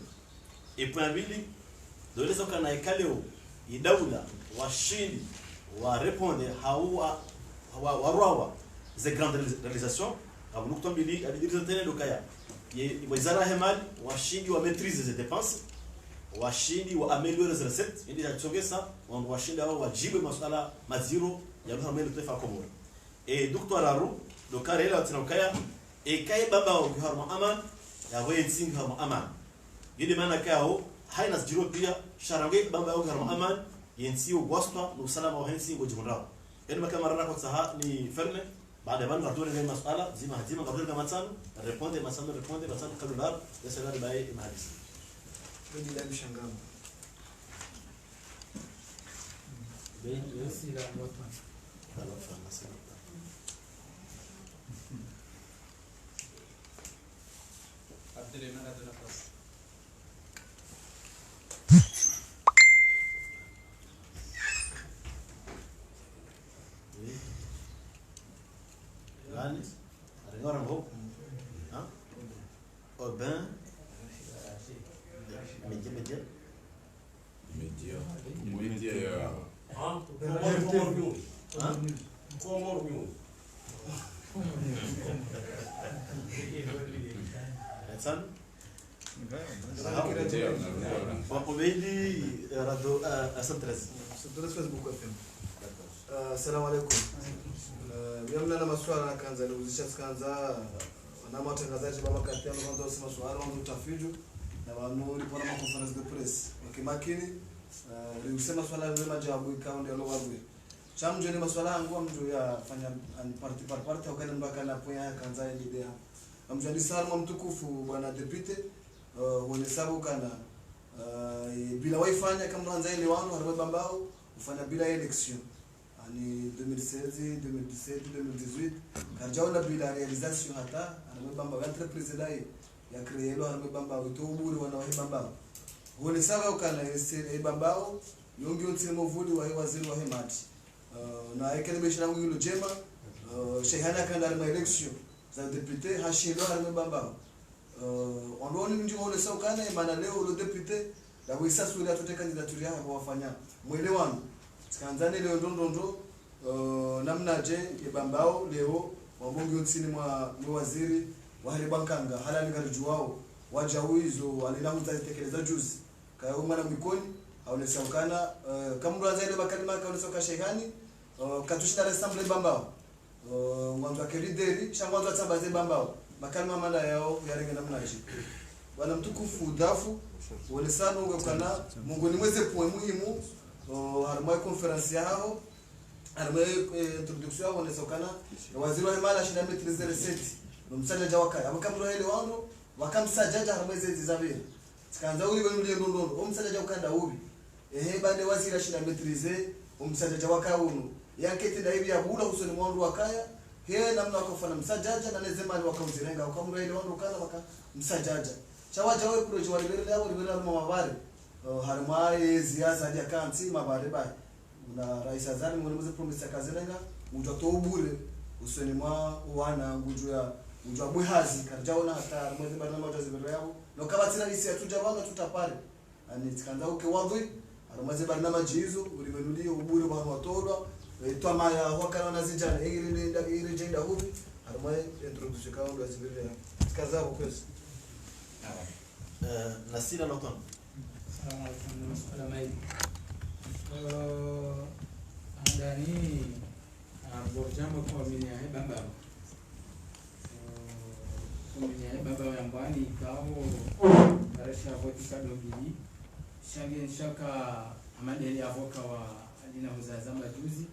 et point bili dole sokana ikaleo idaula washindi wa répondre hawa warwawa ze grande réalisation abunu kutombili abidirisa tena dokaya wizara ya mali washindi wa maîtrise des dépenses washindi wa améliorer les recettes ili yachongesa wangu washindi hao wajibu masuala maziro ya lugha mbele taifa Komoro docteur Aru dokare ila tunakaya kai baba wa harma aman ya wenzi harma aman ili maana kao haina ziro pia sharange baba wa harma aman yensi waspa na usalama wa hensi ngojimrao yani kama rara kwa saha ni ferme baada ya ngatore ngani masuala zima ngatore kama matano répondre matano kalular ya salari bae mahadisi bila mshangao sila moto alafanya sana Abdul Manad nafasi Nani? Agora não. Hein? Aubin. Média. Média ya Edson. média na Obedi Radio A113. Sudras Facebook FM. Assalamu alaikum. Mimi na maswala na kanza nilizisha kanza na matangazaji baba kati ya mwanzo wa maswala wa utafiju na wanuri kwa conference de presse. Wakimakini riusema swala ya majawabu ikawa ndio lugha. Chamjo ni maswala yangu mtu ya fanya parti au kana mpaka na poya kanza idea. Amjani salmu mtukufu bwana deputy wanahesabu kana bila waifanya kama mwanza ile wao haraba mbao ufanya bila election ani 2016 2018 karjaona bila realisation hata haraba mbao entreprise dai ya creelo haraba mbao utoburi wana wahibamba wanahesabu kana ile mbao yongi utsemo vuli wa waziri wa hemati na ekelebesha ngo yilo jema shehana kana na election za deputy hashilo haraba mbao ondoni mji wale sawa kana maana leo le député la wisa sura atote candidature yao wafanya mwelewano sikanzane leo ndondo namna je ibambao leo wabunge wotsini mwa waziri wa hali bankanga halali garju wao waja hizo walinaanza tekeleza juzi kaya umana mikoni au sawa kana kama mwanza ile bakalima kana soka shehani katushinda assemblée bambao mwanzo ke leaderi shangwanza tsambaze bambao makalima mala yao yarenga namna hiyo bwana mtukufu dafu wale sana ungekana Mungu ni mweze kwa muhimu harma conference yao harma introduction yao wanasokana waziri wa mala shida maîtriser recette msajaja wakaya abakamro ile wao wakamsajaja harma hizi zabiri sikaanza uli wenu ile ndondo msajaja ukanda ubi bande waziri shida maîtriser msajaja wakaya uno yaketi na hivi ya bula usoni mwandu wakaya he namna wakafanya msajaja na nezemani wakauzirenga wakamro ile wao kana waka msajaja chawaja wewe project walibele yao libele mabare harmai ziaza ya kansi mabare bai na rais azali mwenye promise kazilenga ujoto ubure usoni mwa wana ngujua bwehazi karjaona hata mwezi bana moja zibele yao no kama tina isi atujawana tutapare ani tikaanza uke wadhi harmai bana majizo ulimenudia ubure bwana watolwa itwa ya wakana na zijana ile jenda hubi harmai introduction kao ndo zibele yao tikaza ukwezi Nasira Loton. Assalamu alaikum warahmatullahi wabarakatuh. Andani borjamo kwa mini ya bamba. Kwa mini ya bamba ya mbani kao karesha voti kadogili. Shaka amadeli avoka wa alina muzazamba juzi.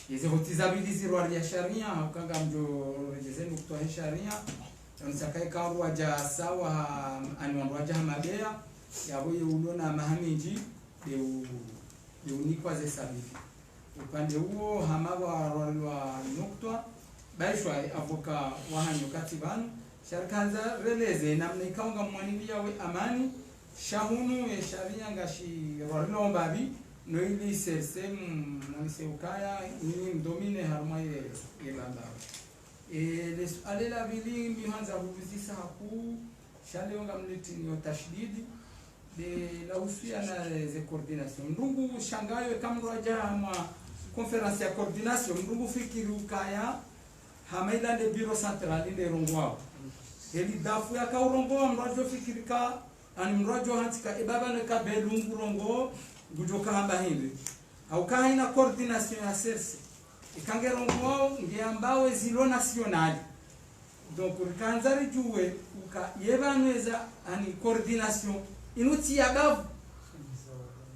Yeze voti zabili zirwa ya sharia ukanga mjo rejezeni kutoa sharia. Nsakai karu waja sawa anwanwaja hamabea yabo yulona mahamiji de unikwa ze sabiti upande huo hamaba wa nukta baishwa avoka wahanyo katibanu sharkanza releze namna ikaunga mwanibia we amani shahunu ya sharia ngashi rolombabi no ili sesem mwanise ukaya ni mdomine harma ye baba les alela vili mihanza hubuzisa haku shale onga mletini yo tashdidi de la usia na ze coordination ndungu shangayo kamro aja ma conference ya coordination ndungu fikiri ukaya hamaila de bureau central inde rongwao heli dafu ya ka urongo mrajo fikiri ka ani mrajo hatika ibaba ne ka belungu rongo gujoka hamba hindi au ka ina coordination ya serse ikangerongo wao ngeambao zilo nationali donc rikanzari juwe uka yebanweza ani coordination inuti ya bavu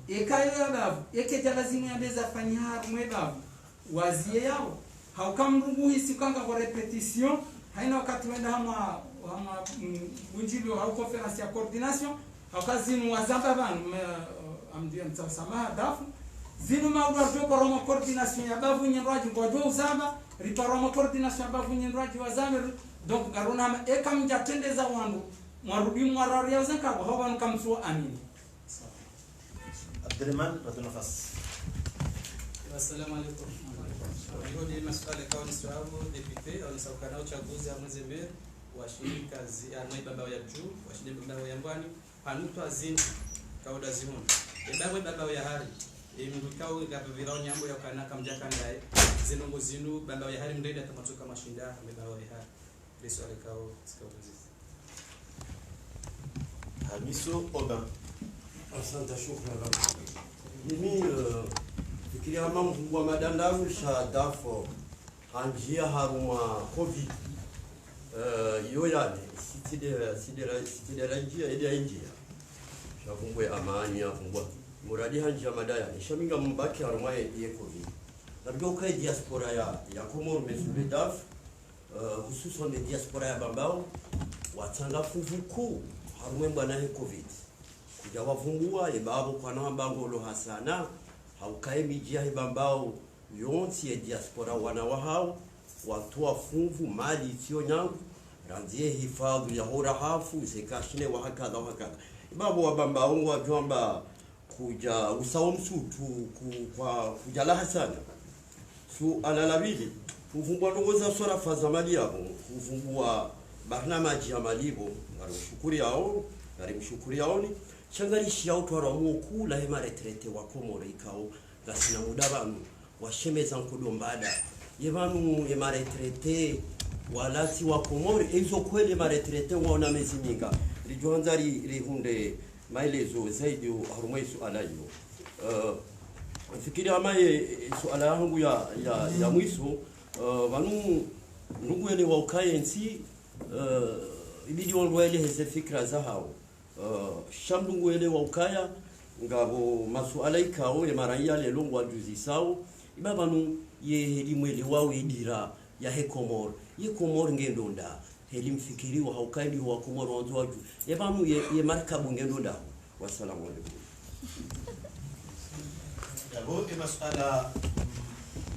ekayo ya bavu eketa lazima yabeza fanyar mwebavu wazie yao haukamrungu hisi kanga kwa repetition haina wakati wenda hama bunjilo au conference ya coordination haukazinu wazamba banu amdia mtsama dafu zinu maudwa joko roma coordination ya bavu nyenraji ngojwa uzamba riparoma coordination ya bavu nyenraji wazamir donc garona ekam jatendeza wandu mwarudi mwarari ya zanka kwa hawa nukamsuwa amini Abdurrahman Radunafas. Assalamu alaikum. Hodi maswali kwa niswabu deputy au nisauka uchaguzi wa mwezi mbili wa shirika ya baba ya juu wa shirika baba ya mbwani panuto azini kauda zihun baba ya hari mkao gapo virao nyambo ya kanaka mjaka ndaye zinungu zinu baba ya hari mreda tamatoka mashinda baba ya hari liswali kao sikauzi Hamiso Oban. Asante, shukran. Mimi fikiria mambo wa madandaru sha dafo anjia haruma covid yoyane sitidera njia ile njia shavungwe amani afungwa muradi hanjia madaya shaminga mbaki haruma ye covid nabyo kai diaspora ya Komoro mesule daf hususan de diaspora ya Bambao watanga fuvuku harumwe bwana he covid kuja wafungua ibabo kwa nambango lo hasana haukae mijia ibambao yonsi ya diaspora wanawahao watoa funvu mali sio nyangu ranzie hifadhi ya hora hafu zekashine wahakadha ibabo wabambao wajomba kuja usao msutu kwa kuja la hasana su alalabili kufungua ndogoza swala faza mali yabo kufungua barnamaji ya malibo ngarimshukuri yaoni changarishi ya utwara muku la hema retrete wa Komoro ikao gasina muda banu washemeza nkudombada yebanu hema retrete walasi wa Komoro ezo kweli hema retrete waona mezi minga lijuanza rihunde maelezo zaidi harumwe suala hiyo fikiri amaye suala yangu ya mwiso banu ndugu ele wa ukayensi ibidi wanwele heze fikra za hao shamdungu wele wa ukaya ngabo masuala ikao ya maraya lelo ngwa juzi sao ibabanu ye helimwele wao idira ya he Komoro ye Komoro ngendonda helimfikiri wa haukaidi wa Komoro wanzo waju yebanu ye markabu ngendonda wasalamu alaykum Yabo masuala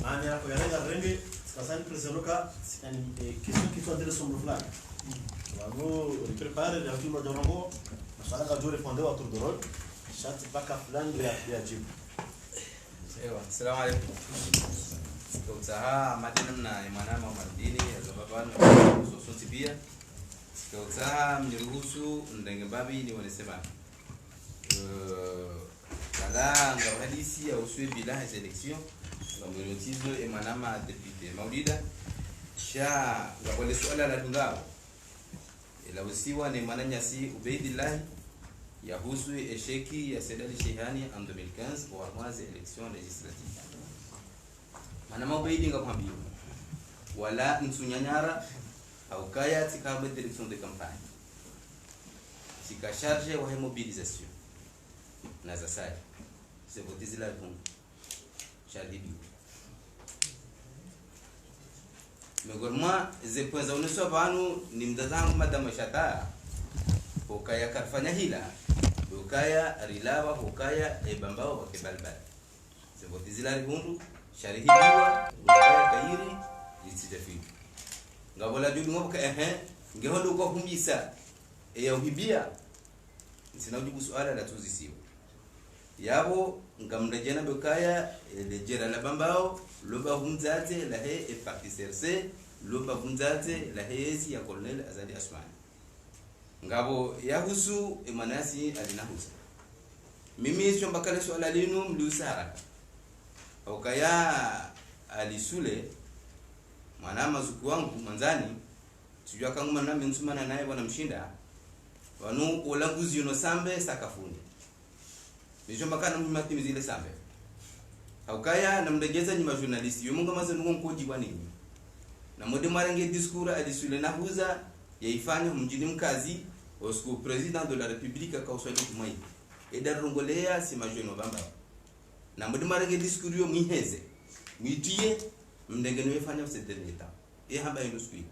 maana yako yanaga rende sikasani preseloka sikani kitu ndele somo fulani wangu prepare le ultimo giorno masala ka jure fonde wa turdorol shati baka fulani ya jibu ewa assalamu alaykum Kutaha madina na imanama madini azababana sosote pia kutaha mniruhusu ndenge babi ni wanasema kala ngawadisi ya uswe bila ya selection ngamwerotizo imanama deputy Maulida sha ngabole swala la tungao ila usiwa ni mananyasi Ubaidillah yahusu esheki ya Sedali Shehani en 2015 pour avoir les élections législatives manama Ubaidi ngakwambia wala nsunyanyara au kaya tikabe direction de campagne tika charge wa mobilisation na zasai c'est voter la réponse chadibi megorma ze kwanza uneso banu ni mdazangu madama shata ukaya kafanya hila ukaya rilawa ukaya ebambao wa kebalbal ze voter la réponse sharihibiwa ukaya kairi yitidafi ngabola judu ngoka ngehondo kwa kumbisa ya uhibia sinajibu swala la tuzisiwa yabo ngamndajena bekaya lejera la bambao loba hunzate la he e parti serse loba hunzate la hezi ya colonel Azadi Asmani ngabo yahusu emanasi alinahusa mimi sio mbakale swala linu mliusa haraka ukaya alisule mwana mazuku wangu manzani tujua kangu manana mensumana naye bwana mshinda wanu olanguzi uno sambe sakafuni nijo makana mimati zile sambe haukaya namdegeza nyuma journalist yomunga maze nuko nkoji kwa nini na mode marenge discours alisule nahuza yaifanya mjini mkazi osku president de la republique akauswali kumai edarongolea si majono bamba na mode marenge discours yo miheze mitie mndenge niwefanya sedeneta hamba industry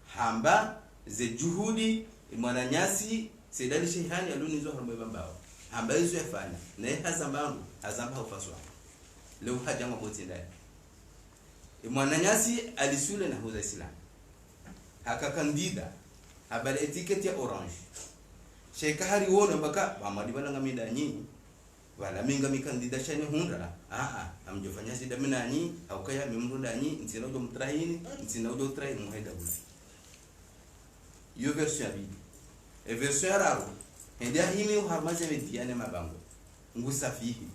hamba ze juhudi mwananyasi Sedali Shehani alunizo harumwe bambao hamba hizo yafanya na hazambangu hazamba ufaswa leo hajanga boti ndani mwananyasi alisule na huza Islam haka kandida habari etiquette ya orange sheka hari wona baka bamadi bala ngamida nyinyi wala minga mikandida shani hundra amjofanya sida minani au kaya mimru dani ntina ujo mtrahini ntina ujo trahi muhaida buzi yo version abi e version raro ndia himi uharmaze mediane mabango ngusafihi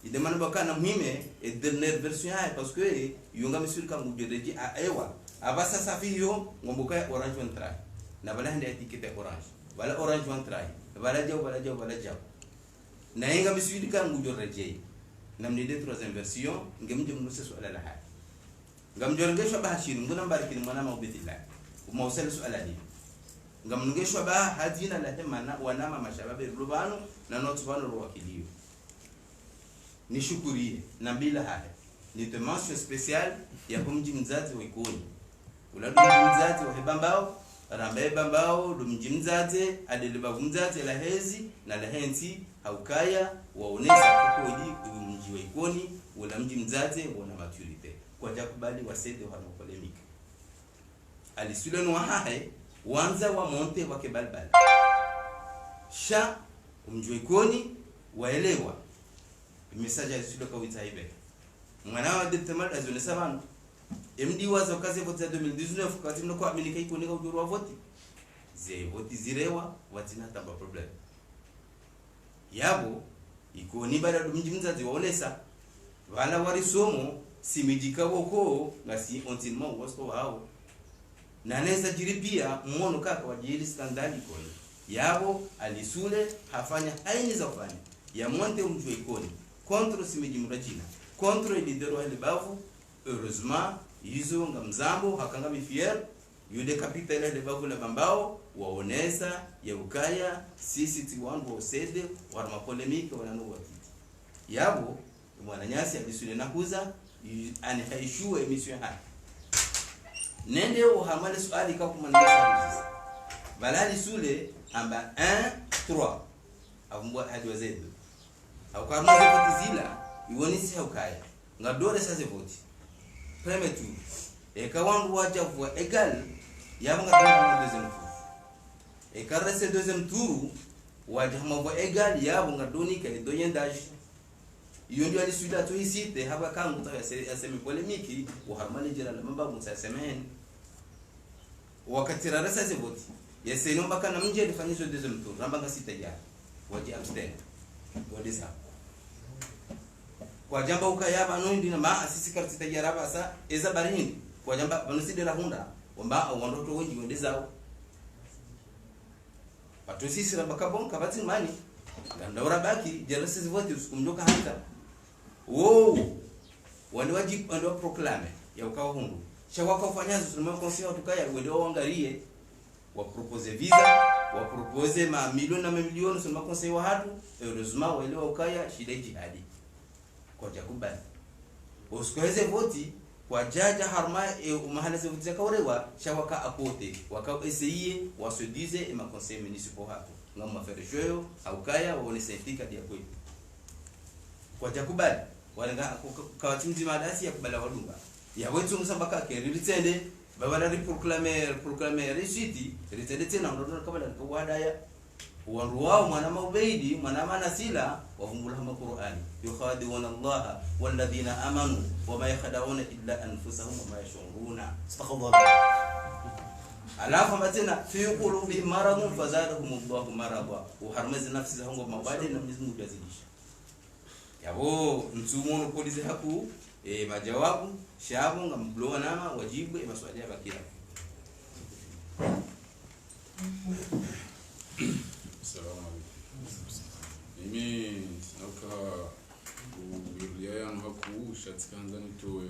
ide man bakana muhime e dernière version ya parce que yonga misuri kam ujereji a ewa abasa safihi yo ngomboka orange one try na bala hande etikete orange wala orange one try bala jaw na inga misuri kam ujereji namni de troisième version ngem jëm no sesu ala la hay ngam jorge shoba hashin nguna barkin mana mawbitillah umawsal su ala ni ngam nge shoba hadina la hemana wanama mashababe rubano na notubano ruwakilio ni shukurie na bila haya ni mention spéciale ya kumji mzazi wa ikoni uladu mzazi wa hebambao rambe bambao dumji mzazi adeleba mzazi la hezi na la hensi haukaya waonesa kokodi mji wa ikoni wala mji mzazi wana maturite kwa jakubali wasede wa polemika alisuleno wa hae wanza wa monte wa kebalbal sha mji wa ikoni waelewa message alisilo kwa wita hibe mwana wa detemal azone sabano MD wazo kazi vote 2019 wakati mnoko aminika iko nika ujuru wa vote ze vote zirewa watina tamba problem yabo iko ni bada mji mzazi waonesa wala warisomo simijika woko ngasi ontinmo wasto hao na nesa jiripia mmono kaka wajili skandali koni yabo alisule hafanya haini za kufanya ya monte mjwe ikoni contre simiji murajina contre lidero halibavu heureusement hizo ngamzambo hakanga mifier yude kapitale halibavu la bambao waonesa ya ukaya sisi tiwangu wasede warma polemike wananu wakiti yabo mwananyasi alisule nakuza ani haishuwe emission hapa nende uhamale swali kwa kumanisa balali sule amba 1 3 avumbwa hadi wazedu au kama zivoti zila iwonisi haukaya ngadore sa zivoti premier tour e kawangu wacha vwa egal yaba ngadona deuxième tour e karese deuxième tour wacha mwa egal yaba ngadoni ka doyendage iyo ndio alisuda to isite haba kangu ta aseme polemiki wa harmani jira la mamba mutasemen wakati rarasa zivoti yese nomba kana mje alifanyishwa deuxième tour namba ngasita ya waje abstain wadisa kwa jamba ukayaba no ndina ma asisi karti tajaraba sa eza barini kwa jamba banuside la hunda wamba wandoto wengi wendezao pato sisi na bakabon kabati mani ngandora baki jealousy vote usikumjoka hata wale wajibu ndio proclame ya ukawa hundu shawa kufanyazo tunamwa conseil tukaya wendo waangalie wa propose visa wa propose ma milioni na milioni tunamwa conseil wa hatu heureusement wale ukaya shida jihadi kwa jakubali usikoweze voti kwa jaja harma mahala ze voti zakaorewa shawaka apote waka essayer wa se dize ma conseil municipal hapo ngamba faire shoyo au kaya waone certificat ya kweli kwa jakubali wala kwa timzi madasi ya kubala wadunga ya wetu msambaka ke ritende babala ri proclamer reciti ritende tena ndo kabala kwa wadaya wanruwao mwana maubeidi mwana manasila wavumbula hama Qur'ani yukhadiuna Allah walladhina amanu wama yakhda'una illa anfusahum wama yashuruna astaghfirullah alafu matena fi qulubihim maradun fazadahum Allah marada uharmazi nafsi zao mabadi na Mwenyezi Mungu yazidisha yabo mtumo polisi haku majawabu shabu ngambloa nama wajibu maswali ya bakira Assalamu alaikum. Mimi nauka uwirlia yangu haku shatsikanda nitoe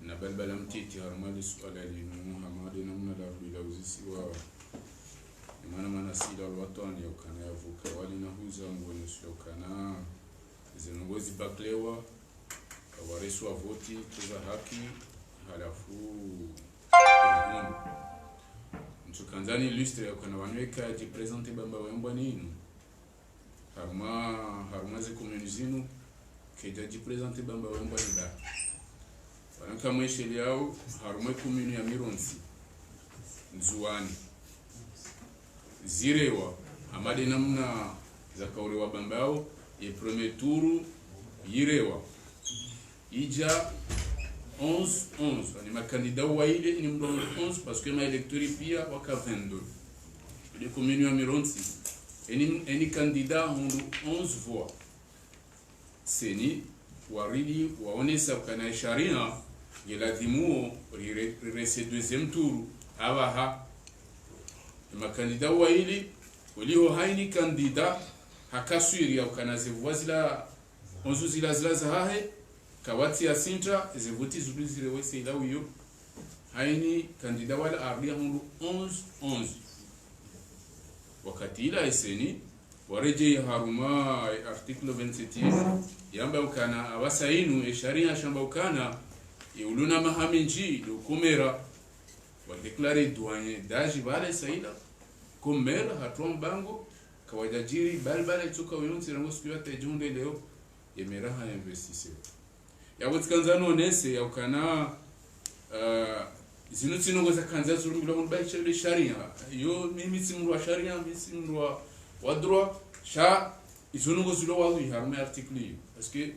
na balbala mtiti harmali suala linu Muhammad namna la bila uzisiwa imana manasila alwatani yokana yavuka wali na huza ngoni sokana zinongozi baklewa waresu wa voti tuza haki halafu Mtukanzani illustre yakona wanweka jipresente bamba wembwa ninu haruma ze commune zinu keja jipresente bamba wembwa nida wanaka mwesheli yao haruma commune ya Mironsi Nzuani zirewa amade namna za kaurewa bambao ye premier tour yirewa ija 11 ni makandida wa ile ni mdo 11 parce que ma electori pia waka 22 de commune ya Mironsi eni kandida hundu 11 voix seni waridi waonesa kana sharia yelazimu rese deuxième tour abaha makandida wa ile ulio haini kandida hakaswiri au kana zivwazila onzu zila zahahe kawati ya sintra zivuti zile wese ila uyo haini kandida wala ardia hundu 11 wakati ila eseni wareje haruma article 27 yamba ukana abasainu sharia shamba ukana uluna mahaminji do komera wa déclarer douanier daji bale saila komera hatron bango kawadajiri balbala ituka uyonzi rango sikiwa tejunde leo yemeraha investisseur yabutskanzano nese yakana zinu tsinongo za kanza zurumbila munbaisha le sharia yo mimi tsimru wa sharia mimi tsimru wa droit sha izonongo zulo wa wi harma article parce que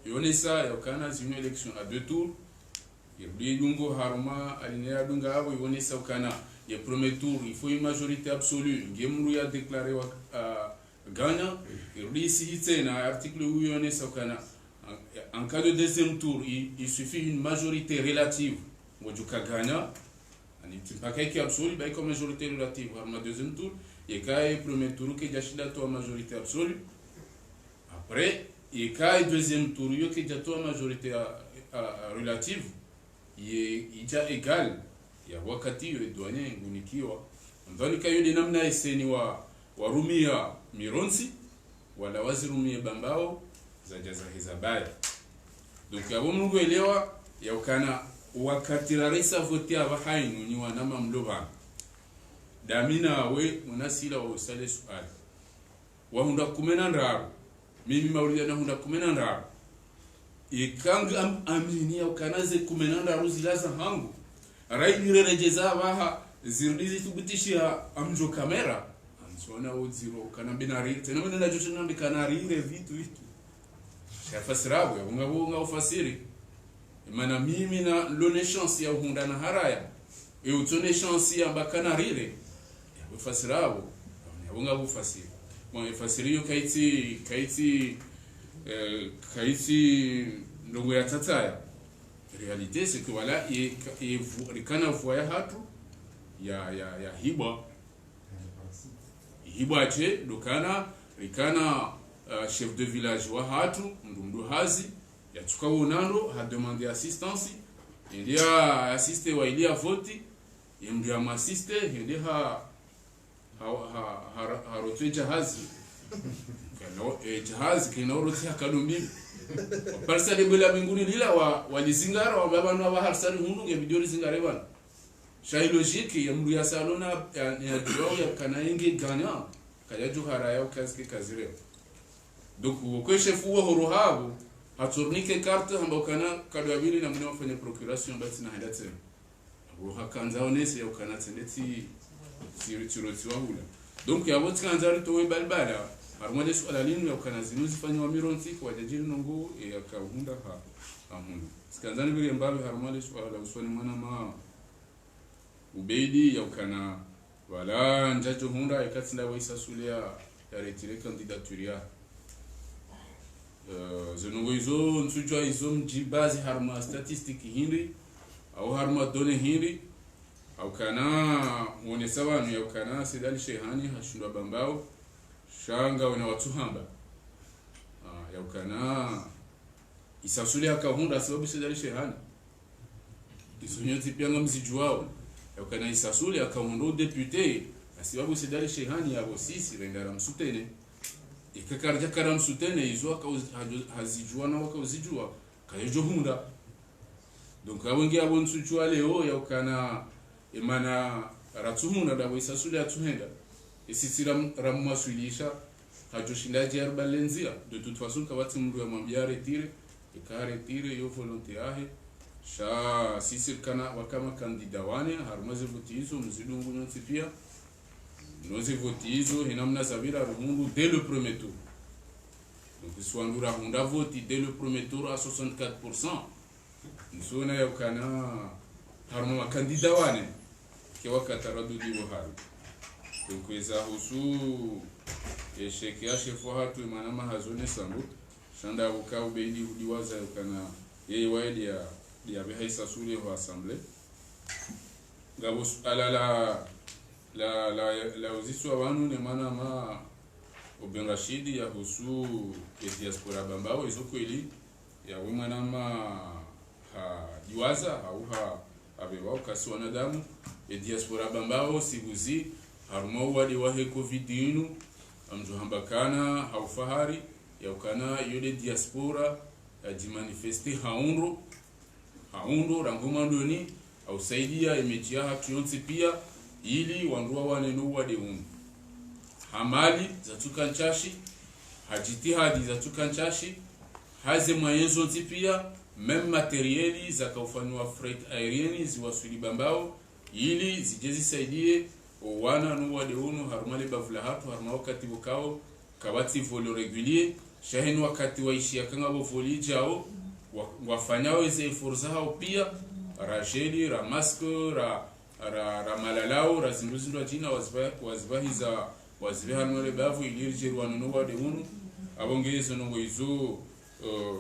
yonesa yakana zinu election à 2 tours yebli dungo harma alinea dunga abo yonesa yakana le premier tour il faut une majorité absolue ngemru ya déclarer wa gagnant yebli si hitena article où yonesa yakana en cas de deuxième tour il suffit une majorité relative mojuka gagna ani timpaka qui absolue ba comme majorité relative harma deuxième tour et kai premier tour que jashida to majorité absolue après et kai deuxième tour yo que jato majorité relative ija égal ya wakati yo douanier ngunikiwa ndani kayo de namna eseni wa warumia Mironsi wala wazirumia Bambao za jaza hizabaya donc abo mungu elewa ya ukana wakati rarisa vote abahainu ni wanama mloba damina we munasila wa usale suali wa hunda kumena ndaro mimi maulida na hunda kumena ndaro ikanga amini ya ukanaze kumena ndaro zilaza hangu raini rejeza baha zirdizi tubitishia amjo kamera ansona uziro kana binari tena mena joshana bikanari vitu shafasirabu unga ufasiri mana mimi na lone chance ya hunda na haraya e utone chance ya bakana rire ya ufasirabu unga ufasiri mo ifasiri yo kaiti ndogo ya tataya réalité c'est que voilà et rikana voya hatu ya hibwa che dokana rikana chef de village wa hatu ndumdu hazi ya tukawo nando ha demander assistance il a assisté wa il a voté il a assisté il a roté jahazi kana jahazi kana roté akadumbi parsa de bela mbinguni lila walizingara wa baba no wa harsani hundu nge video zingare bana shay logique ya mru ya salona ya duo ya kana ingi ganya kaya juhara ya kazi kazire donc ko chef wa horohabo haturnike carte ambokana kadwabili na mwenye mfanya procuration basi na henda tena abo hakanza onese ya ukana tendeti sirutiro hula donc yabo tkanza to balbala harmade su alalinu ya ukana zinuzi fanya wa Mironsi kwa jajili nongo ya kahunda amuna tkanza bile mbabe harmade su ala usoni mwana ma ubeidi ya ukana wala njajo hunda ikatsinda waisa sulia ya retire candidature ya zenongo izo nsujwa izo mjibazi harma statistique hindi au harma done hindi au kana mwone sabanu ya kana sedali shehani hashundwa Bambao shanga wana watuhamba ya kana isasuli akahunda sababu sedali shehani isonyoti pianga mzijuao ya kana isasuli akahundo député sababu sedali shehani yabo sisi rendara msutene ikakarja karam sutene izo hazijua na wakauzijua kayejo hunda donc abonge abonsuchwa leo ya ukana imana ratumuna da wisasuli atuhenda isisira ramwasulisha hajoshindaji arbalenzia de toute façon kawati mru ya mwambia retire ikaretire yo volonté yahe sha sisi kana wakama kandida wane harumaze votizo mzidungu nyonsi pia nozi votizo hinamna sabira rumundu dès le premier tour donc swandura hunda voti dès le premier tour à 64%. Nsona yakana harma kandida wane kwa kataradudi buhari. Donc eza husu esheki ya shefu hatu manama hazone sangu shanda uka ubeidi udiwaza yakana yeye waidi ya behaisa suri wa assemblée ngabo ala la uziswa wanu ne manama Oben Rashidi ya husu diaspora bambao izokweli ya wimanama ha diwaza au ha abewa kasi wanadamu diaspora bambao sibuzi harmo wali wahe covid inu amjuhambakana haufahari ya ukana yole diaspora jimanifesti haundo rangomandoni au saidia imejia hatu yonsi pia ili wandua wanenu wade unu hamali za tukanchashi hajitihadi za tukanchashi haze mwayenzo pia meme materieli za kaufanywa freight aerieni ziwasuli bambao ili zijezi saidie wana nuwa de unu harumale bavula hatu haruma wakati wakao kawati volo regulier shaheni wakati waishi ya kanga voli jao wafanyao eze eforza hao pia rajeli ra maske ra malalao ra zinduzindu jina wazibahiza wazibe harumale bavu ilirije wanuwa de unu abongezo no wizo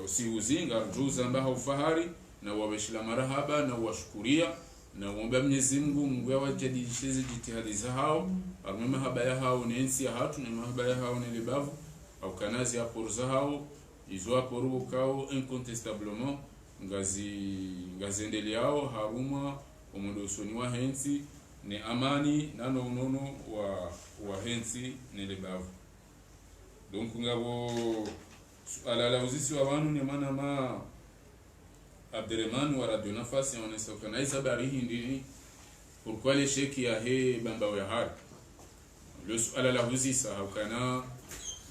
si uzinga juza mbaha ufahari na wabeshila marahaba na washukuria na uomba Mwenyezi Mungu awajadishize jitihadi za hao amema habaya hao nensi ya hatu na mahabaya hao nelebavu au kanazi ya porza hao izo aporu kao incontestablement ngazendele yao haruma omodosoni wa hensi ne amani na nono wa hensi nelebavu. Donc ngabo ala uzisi wa wanu ni mana ma Abderrahman wa Radio Nafasi on est organise bari hindi pourquoi l'échec ya he bambao ya har le ala la uzisa hakana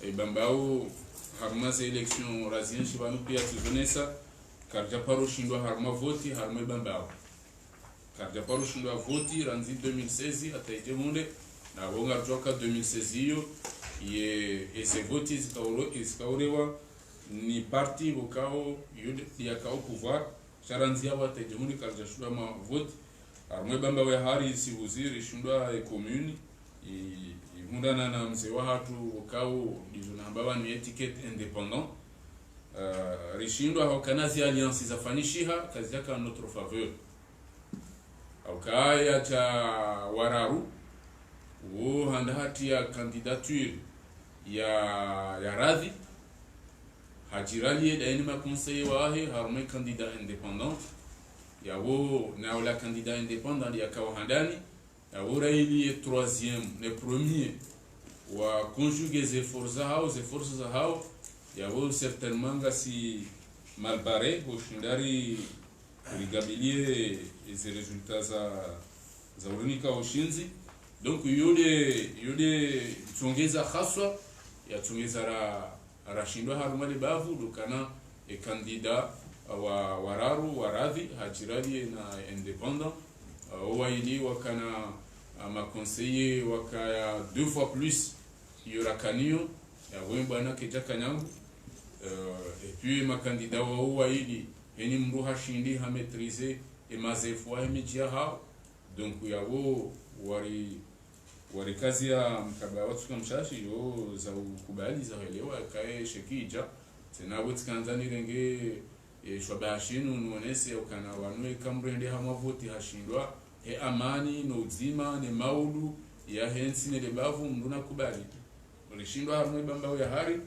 e bambao harma ze election razien shibanu pia tuzonesa karja paro shindwa harma voti harma bambao karja paro shindwa voti ranzi 2016 ataije munde na bonga joka 2016 yo ye se voti zikaurewa ni parti bokao ya kao pouvoir charanzia wate jumuni karja shua ma vote armwe bamba we hari si waziri shundwa e commune mundana na mzee wa hatu bokao dizuna baba ni etiquette indépendant rishindwa hokanazi alliance zafanishiha kazi yake en notre faveur au kaya cha wararu wo handati ya candidature ya radhi hajirali daini ma conseiller wahe harme candidat indépendant yawo na la candidat indépendant ya kawahandani yawo raili troisième le premier wa conjuguer les forces za hao yawo certainement ngasi mal barré au shindari rigabilier les résultats za urunika ushinzi. Donc yule tsongeza khaswa ya tsongeza rashindwa harumale bavu dukana e kandida wa wararu waradhi hajirali na indépendant waili wakana ma conseiller wakaya 2 fois plus yorakanio ya wembana keja kanyangu et puis ma candidat wa waili eni mru hashindi ha maîtriser et mazefwa imejia hao. Donc yawo wari kazi ya mkaba watu kamshashi yo za ukubali za elewa kae shekija tena wote kanzani renge shwabashinu nuonese ukana wanwe kamrende hama voti hashindwa he amani no uzima ne maudu ya hensi ne lebavu mruna kubali ulishindwa harmwe bamba ya hari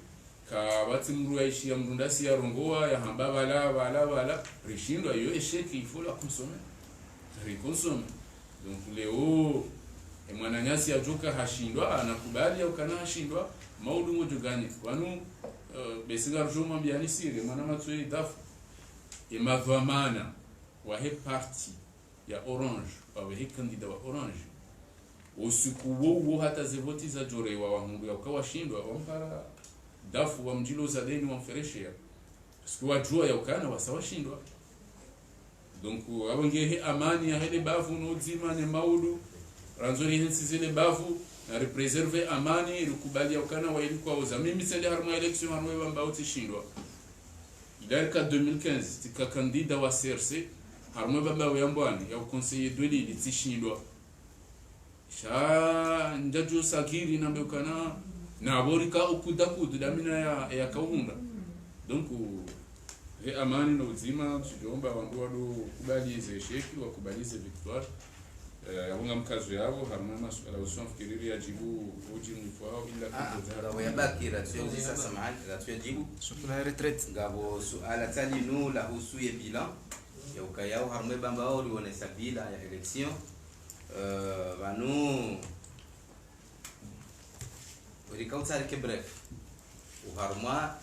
ka wati mru aishi ya mrundasi ya rongoa ya hamba bala rishindwa yo esheki ifola consommer reconsommer. Donc leo mwananyasi ya joka hashindwa anakubali au kana hashindwa maudu mojo gani wanu besinga rjoma mbiani sire mwana matsoe dafu imadhamana wa he parti ya orange wa he kandida wa orange usiku wo hata zevoti za jorewa wa mungu ya ukawashindwa wampara dafu wa mjilo za deni wa mfereshia siku wajua ya ukana wasawashindwa. Donc abonge he amani ya hele bafu no zima ne maudu ranzoni hinsi zile bavu na represerve amani rikubalia ukana wa ilikuwa uza mimi sende harma election harma bamba utishindwa idarika 2015 tika kandida wa CRC harma bamba yambwani ya conseiller de l'île tishindwa sha njaju sakiri na mbekana na borika ukudakudu damina ya kaunda donc he amani na uzima tuliomba wangu wado kubalize sheki wakubalize victoire yabunga mkazo yabo harma masuala uswa fikiriri ya jibu uji mfao ila kwa yabaki ratio sasa mahali ratio jibu surtout la retraite ngabo suala tali nu la husu ya bilan ya ukayao harma bamba wao lione sabila ya election vanu urikautari ke bref uharma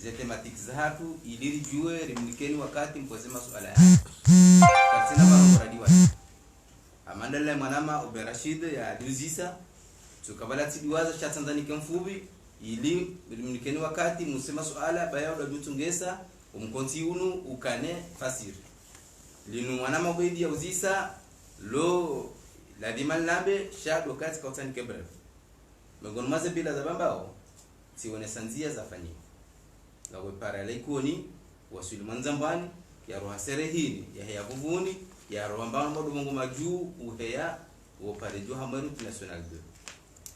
ze thématiques zatu iliri jue rimlikeni wakati mposema suala ya katina maradi wa amandale manama Oberashid ya Duzisa tukabala tidiwaza cha Tanzania kemfubi ili rimlikeni wakati musema suala baya udutungesa umkonti unu ukane fasir linu manama bedi ya Uzisa lo la dimal nabe shado kati kautani ke bref mengoni maze bila za bambao sione sanzia za fanyika ngawe paralel ikoni wasuli manzambani ya roha serehini ya heya buvuni ya roha mbao modu mungu maju uheya wo parejo hamaru national 2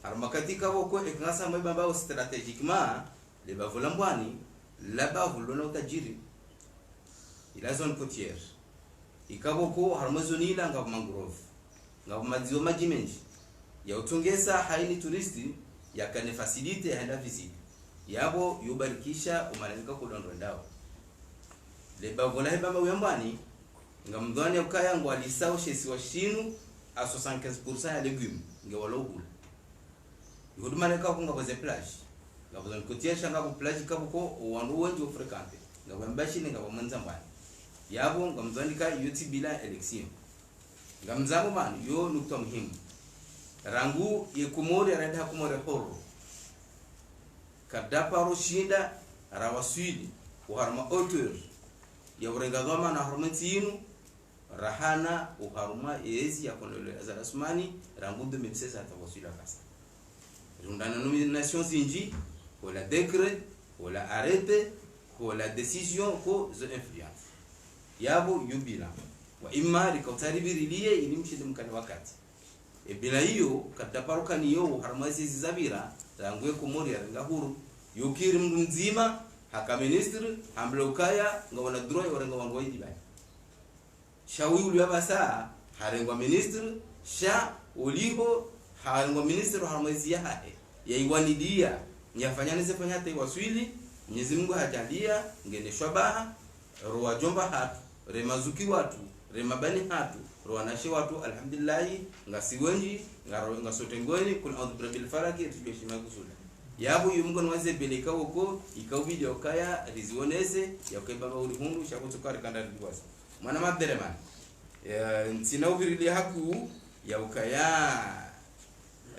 harma katika woko eknasa mbao strategiquement le bavolambwani la bavulona utajiri ila zone côtière ikaboko harma zone la ngab mangrove ngab madio majimenji ya utungesa haini turisti ya kane facilite henda visite yabo yubarikisha umalika kudondo ndao le bavola heba mwambani ngamdhani ukaya ngo alisao shesi wa shinu a 75% ya legume ngewalo bula yudumalika kunga boze plage ngabozon kutiesha ngabo plage kabuko wandu wengi ofrekante ngabambashi ngabo manzambani yabo ngamdhani ka yuti bila election ngamzamo man yo nukta muhimu rangu yekumori arenda kumore horo kadaparo shinda rawaswili uharma auteur ya urengadoma na hormatinu rahana uharma ezi ya kolole azalasmani rangu de mepsesa atawaswila kasa rundana nomination zinji ko la décret ko la arrêté ko la décision ko the influence yabo yubila wa imma likautaribirilie ilimshide mkani wakati bila hiyo kataparuka niyo harmazi zizabira rangu yekumori arenga huru yukiri mzima haka minister amblokaya ngawala droit orenga wangu waidi bai shawi uliyabasa harengwa minister sha uliho harengwa minister harmazi ya iwanidia nyafanya nizefanya te waswili Mwenyezi Mungu hajalia ngene shwabaha roa jomba hatu remazuki watu remabani hatu roanashi watu alhamdulillah ngasiwenji ngasotengoni kun audhu bil falaki tujeshima kusula yabo yumungu nwaze beleka uko ikau video kaya rizionese yakaiba urihundu shakutokari kanda diwas mwana maderema ntina ubirili haku ya ukaya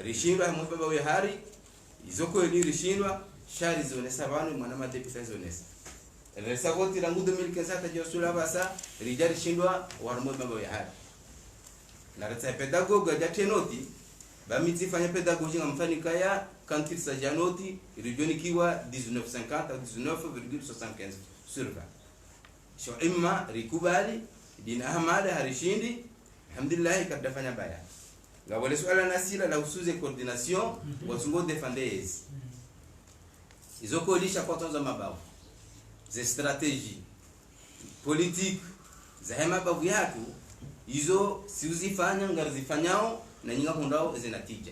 rishindwa mubaba we hari izoko eli rishindwa shari zionesa banu mwana madepisa zionesa resagoti rangu 2015 tajosula basa rijari shindwa warmo baba we hari na reta pedagoga jatenoti bamiti fanya pedagogi ngamfani kaya kantir sa janoti regioni kiwa 1950 à 19,75 sur 20 sho imma rikubali dina hamada harishindi alhamdulillah kadafanya baya ngawale swala nasila la usuze coordination wasungo defenders izoko lisha kwa tonza mabao ze strategie politique za hema babu yako hizo si uzifanya ngarizifanyao na nyinga hundao zinatija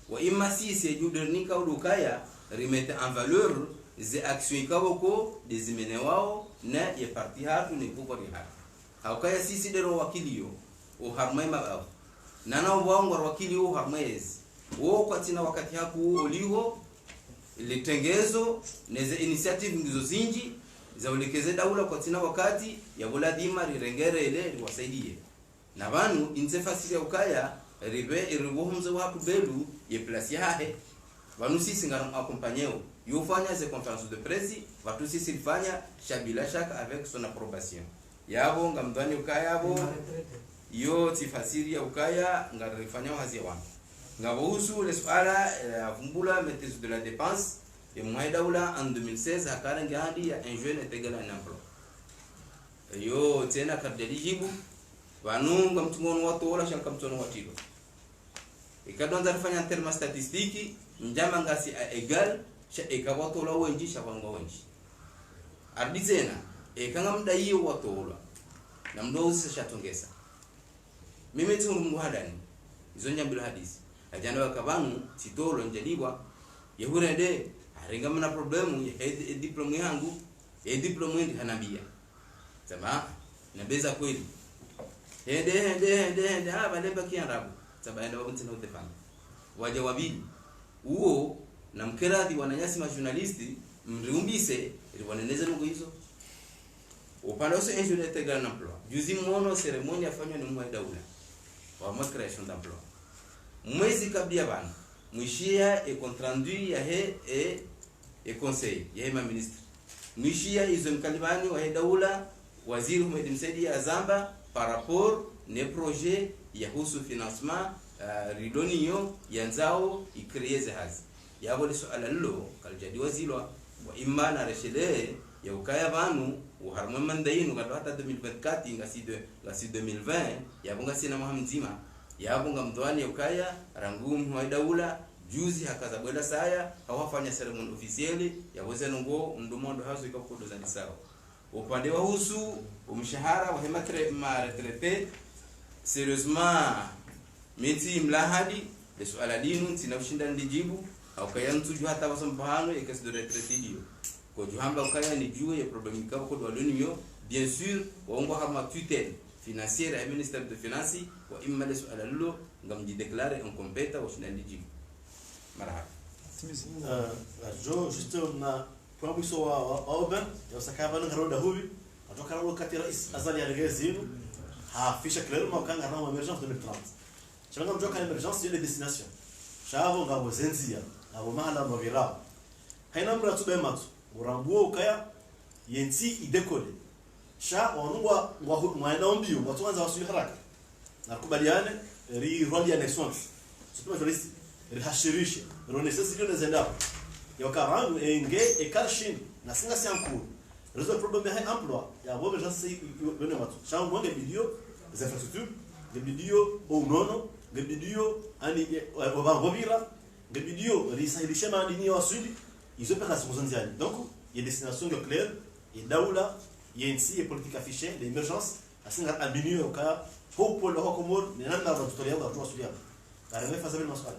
wa imma si se judernika udukaya remettre en valeur ze actions ikaboko dezimene wao na ye parti hatu ni kubori hatu haukaya sisi dero wakilio o harmai mabao nana wangu wakilio harmaiz wo kwatina wakati haku oliho litengezo neze initiative ngizo zinji za ulekeze daula kwatina wakati ya voladima rirengere ile liwasaidie na banu insefasiri ukaya ribe iribohumze wapu belu ye place yahe banu sisi ngaro accompagner yofanya ze conférence de presse batu sisi fanya shabila shaka avec son approbation yabo ngamdani ukaya yabo yo tifasiri ya ukaya ngarifanya wazi ya wangu ngabuhusu le swala vumbula maîtrise de la dépense et mwaida en 2016 hakara ngandi ya un jeune est égal à un emploi yo tena kadelijibu vanunga mtungono watu wala shanka mtono watilo ikadonza rifanya terma statistiki njama ngasi a egal sha ekawato la wenji sha wanga wenji ardizena ekanga mda hiyo watola na mdozi shatongeza mimi tu mwadani izo njambilo hadisi ajana wakabanu titolo njaliwa yehurende arenga mna problemu ya diploma yangu ya diploma ndi hanabia sema nabeza kweli hende baleba kiarabu sabaenda wabunti na utefanya waja wabili uo na mkeradhi wananyasi ma journalisti mriumbise ili waneneze lungu hizo upande wose ingénieur intégral d'emploi juzi mwono cérémonie afanywa ni mwa daula wa ma création d'emploi mwezi kabla bana mwishia e compte rendu ya he e conseil ya he ma ministre mwishia izo mkalibani wa daula waziri Ahmed Msaidi Azamba par rapport ne projet ya husu financement ridoniyo yanzao ikreeze hazi yabo le swala lilo kaljadi wazilwa wa imana reshele ya ukaya banu uharma mandainu kadwa hata 2024 ngasi 2020 yabunga sina mahamzima yabunga mdwani ya ukaya rangum wa daula juzi hakaza bwela saya hawafanya ceremony officielle yaboze ngo ndumondo hazo ikakodo za nisao upande wa husu umshahara wa hematre ma retraité sérieusement meti mlahadi le swala dinu tinashinda ndijibu au kaya mtuju hata wasompano ekasi de retraité dio ko juhamba ukaya ni juu ya problème ka ko doloniyo bien sûr waongo hama tutelle financière et ministère de finances wa imma le swala lilo ngamji déclarer incompétent wa shinda ndijibu marhaba jo juste na kwa mwiso wa oben ya sakava na roda hubi atoka na wakati rais azali ya regezino hafisha clairement kanga na emergence 2030 changa mjoka emergence ile destination shavo ngabo zenzia abo mahala mavira haina mra tube matu urambuo ukaya yenti idekole sha wanungwa mwana mbio watu wanza wasuli haraka na kubaliane ri roli ya naissance super tourist rihashirishe renaissance ndio nezenda ya karangu enge ekarshin na singa sianku rezo problem ya emploi ya bobe jasi bene watu sha mwenge video za infrastructure de video au nono de video ani wabira de video risailisha madini ya wasuli izo peka sikuzanziani donc il y a destination de claire et daula yensi et politique affichée l'émergence asinga amini au cas pour le hokomor ni nanda wa tutorial wa tuwasulia kareme fazabil maswala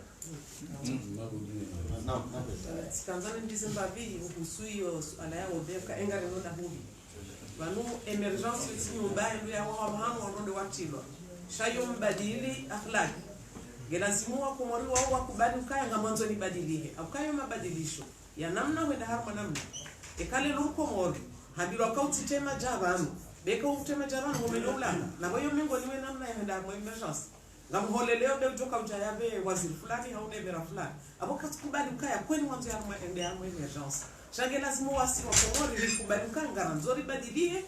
naam sikanzana ndizimba vi ukusuyo ala ya obeka engare nona hubi banu emergence nyumba ndio ya wahamu wanondo watilwa shayo mbadili akhlaki gelazimu wa kumori wao wakubali ukaya ngamanzo ni badilie akayo mabadilisho ya namna wenda harma namna ekale luko mori handiro akauti tema javanu beka utema javanu ngomelolana na boyo mingo niwe namna ya henda mo emergence ngamhole leo de utoka utayabe waziri fulani au devera fulani aboka tukubali ukaya kweli mwanzo ya harma ende harma emergence shange lazimu wasi wa komori likubali ukaya ngaranzori badilie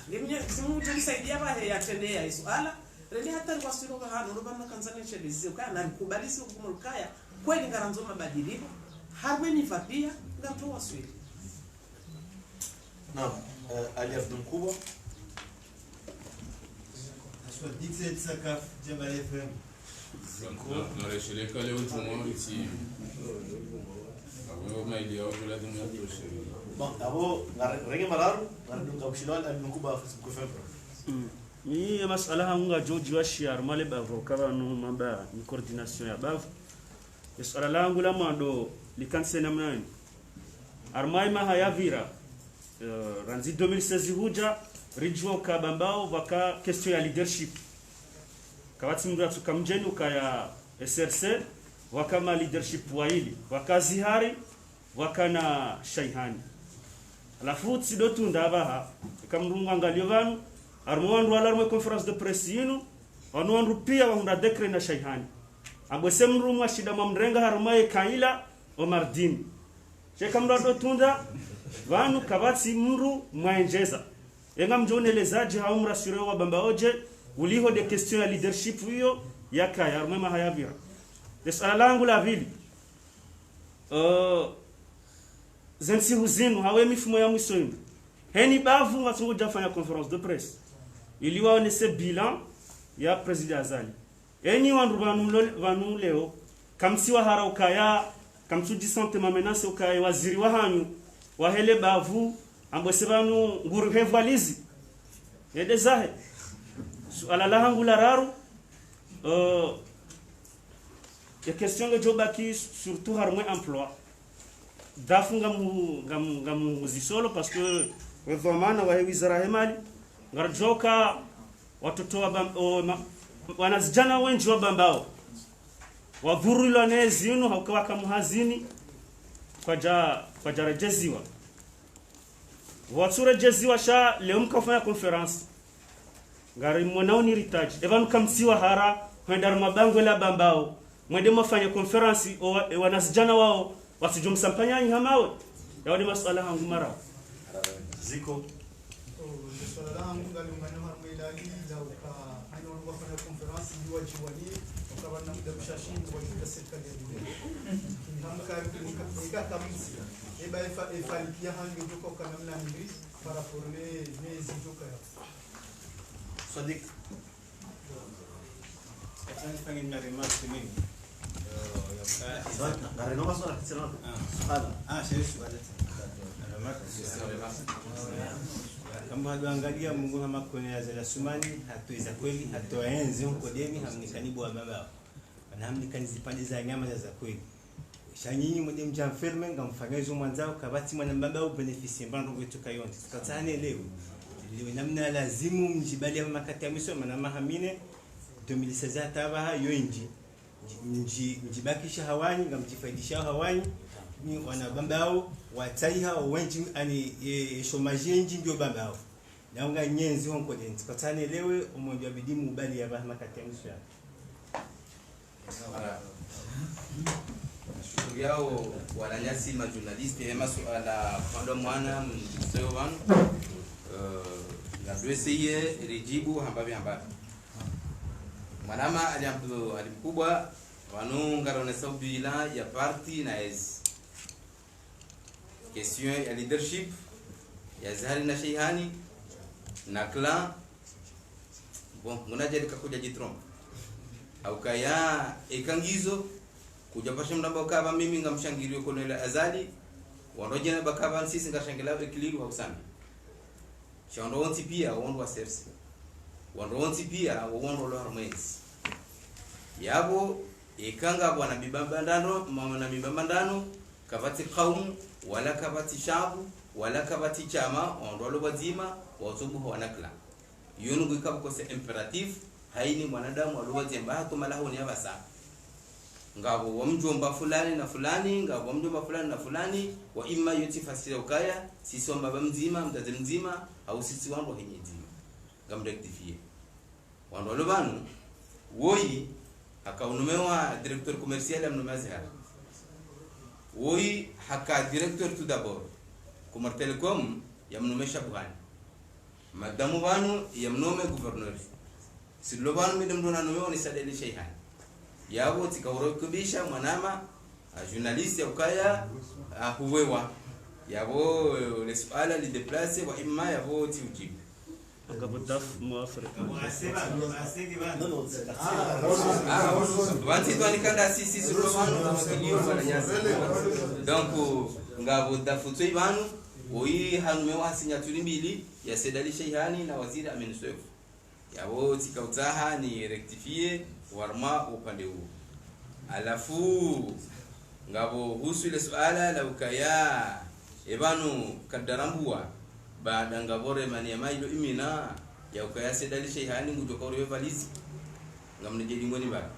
lemnya simu tulisaidia bahe ya tendea isuala rende hata wasiro ga hano roba makanzania chelizi ukaya na kubalisi kumulkaya kweli ngaranzo mabadiliko harwe ni vapia ngato wasiri naam Ali Abdul Mkubwa aswa dixet sakaf Jabal FM na reshirika leo tumoriti abo maili yao bila dunia toshe bon abo renge mararu ngadunga ushilal Ali Mkubwa Facebook FM ni masala hanga joji wa shiar male bavo kama no mamba ni coordination ya bavo swala langu la mando likanse namna ni armai maha ya vira ranzi 2016 huja rijwa kabambao vaka question ya leadership kawati mndu atukamjeni ukaya SRC wakama leadership waili wakazihari wakana shaihani alafu tsidotu ndabaha kamrunga ngalio vanu armwandu alarme conference de presse yinu wanwandu pia wahunda dekre na shaihani abwese mrumwa shida mamrenga harumaye kaila omardini cheka mrado tunda vanu kabati mru mwaenjeza enga mjonelezaji haumra sirewa bamba oje uliho de question ya leadership hiyo yakaya armema hayavira swala langu la vili zensi huzinu hawe mifumo ya mwiso inu heni bavu ngatungu jafanya conference de presse ili waonese bilan ya president Azali eni wandu vanu leo kamsiwa hara ukaya kamsu disante mamenase ukaya waziri wa hanyu wahele bavu ambose vanu nguru hevalizi yede zahe suala la hangu la raru ya question de jobaki surtout harmwe emploi dafu ngamu zisolo parce que wevamana wa wizara ya mali ngarjoka watoto wa wanazijana wengi wa bambao wavurilo nezinu haukawa kamuhazini kwa jarajeziwa watsure jeziwa sha leo mkafanya conference ngari mwanao ni ritaji evanu kamsiwa hara kwenda mabango la bambao mwende mafanya conference wanazijana wao wasijumsampanya ngamawe yawani masuala hangu mara ziko swala langu ngaliungana harmo ilali za uka haina wanafanya conference ndio wajiwani ukawa na muda mshashingi wa serikali ya dunia hamka nika kabisa eba ifalikia hangi tuko kama namna mbili para forme mezi tuko ya Sadiq Asante fanya na remark mimi. ngare no maswala kisema swala Sheikh swala. Kama tuangalia Mungu kama kwenye za Sumani hatuweza kweli hatuenzi huko demi hamnikanibu wa baba. Na hamnikani zipande za nyama za kweli. Shanyinyi mde mjamfirme ngamfanya hizo mwanzao kabati mwana baba ubeneficie mbando kwetu kayonte. Tukatane leo. Ndio namna lazimu mjibali ya makati ya miso na mahamine 2016 tabaha yoinji njibakisha hawani ngamjifaidisha hawani ni wana bambao wataiha wengi ani shomajenji ndio bambao na unga nyenzi honko denti katane lewe umoja bidimu bali ya bahama kati ya miso shughuli yao wananyasi majournaliste ya masuala pando mwana mseo wanu na tuesiye rijibu hambavi mwanama alimkubwa wanunga ronesa bila ya parti na ez question ya leadership ya Zahari na Sheihani na clan bon munaje kakuja jitrom au kaya ekangizo kuja pasha mnamba kaba mimi ngamshangirio Colonel Azali wanoje na bakaba sisi ngashangela ekiliru hausami shondonti pia wondwa sersi wondonti pia wondo lo harmonies yabo ikanga bwana bibambandano mama na bibambandano kabati qaum wala kabati shabu wala kabati chama wondwa lo bazima watubu wanakla yunu gikabo se imperative haini mwanadamu alowazemba hatomala ni abasa ngabo wamjomba fulani na fulani ngabo wamjomba fulani na fulani wa imma yutifasira ukaya sisi wamba mzima mtazi mzima au sisi wangu henye mzima ngamrectifie wandu lobanu woi akaunumewa directeur commercial amnume Azhar woi haka directeur tout d'abord Kumar Telecom yamnume Shabuhani madamu banu yamnume gouverneur silobanu midamdona numewa ni Sadeli Sheihani yabo tikaurokubisha mwanama journaliste ukaya huwewa yabo le swala li déplacer wa imma yabo tiujibu akabotaf muafrika wanti twani kanda sisi surobanu kilio wala nyasa donc ngabo dafuto ibanu oi hanume wa signature mbili ya Sedali Sheihani na waziri Amin Swef yabo tikautaha ni rectifier warma upande huu alafu ngabo husu ile swala la ukaya ebanu kadarambua baada ngabore mani mailo imina ya ukaya Sedali Sheihani ngutoka uriwe valise ngamne jadi ngoni ba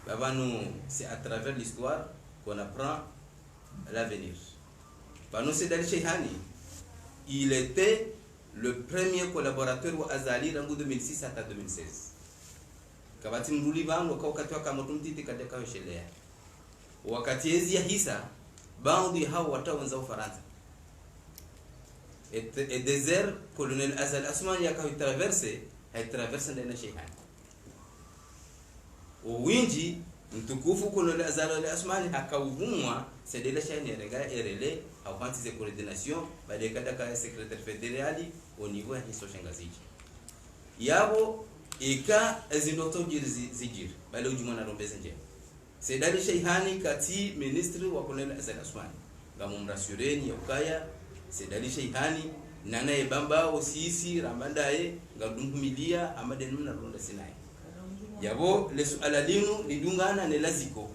babanu c'est à travers l'histoire qu'on apprend l'avenir banu Sedali Sheihani il était le premier collaborateur wa Azali rangu 2006 hata 2016 kabati mruli bangu kwa wakati waka mtumtiti katika yoshelea wakati hizi ya hisa baadhi hao wataanza Ufaransa et désert colonel Azali Asman yakawa traverser haitraversa ndani shay'an winji mtukufu kono la zalo la asmani akauvumwa sedela shay'an yenga erele au quantité de coordination bade kada ka secrétaire fédéral au niveau ya hiso shangazichi yabo ika ezindoto zijir bale ujumana rombeza nje sedali shay'ani kati ministre wa kolonel azal asmani ngamumrasureni yakaya sedali shay'ani nana ebamba osisi ramandaye ngadumhumilia amadenu na ronda sinai yabo lesu alalinu lidungana ne laziko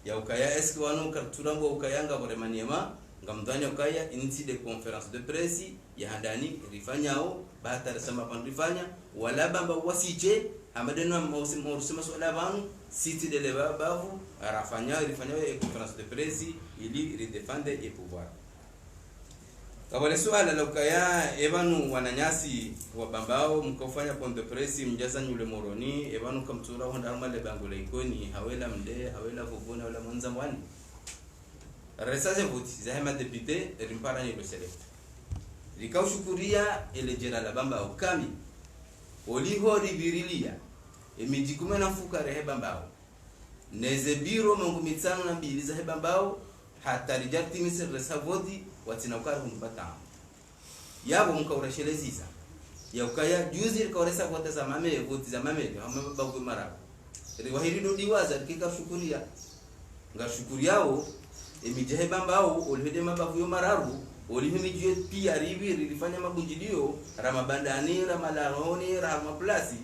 ya ukaya eske wanu karturango ukayanga boremaniema ngamdanya ukaya inti de conférence de presse ya handani rifanyao batar sama pandifanya wala bamba wasiche amadenu mausim swala banu siti de leba bavu rifanyao e conférence de presse ili redefendre et pouvoir kabale swala la ukaya ebanu wananyasi wa bambao mkofanya point de presse mjaza nyule moroni ebanu kamtura honda male bangole ikoni hawela mde hawela vovona wala mwanzamwani resaje voti za hema député rimpara ni select likaushukuriya elejera la bamba ukami oliho ribirilia emijikume na fuka rehe bambao neze biro mungu mitsano na mbili za he bambao hata rijati misir resavodi watina ukari humbata yabo mkaurasheleziza ya ukaya juzi kauresa vote za mame voti za mame hama babu mara riwahirido diwaza kika shukuria ngashukuriao emijehe bambao olhede mabavu yo mararu olihimijue pia ribi rilifanya mabunjilio ramabandani ramalaroni ramaplasi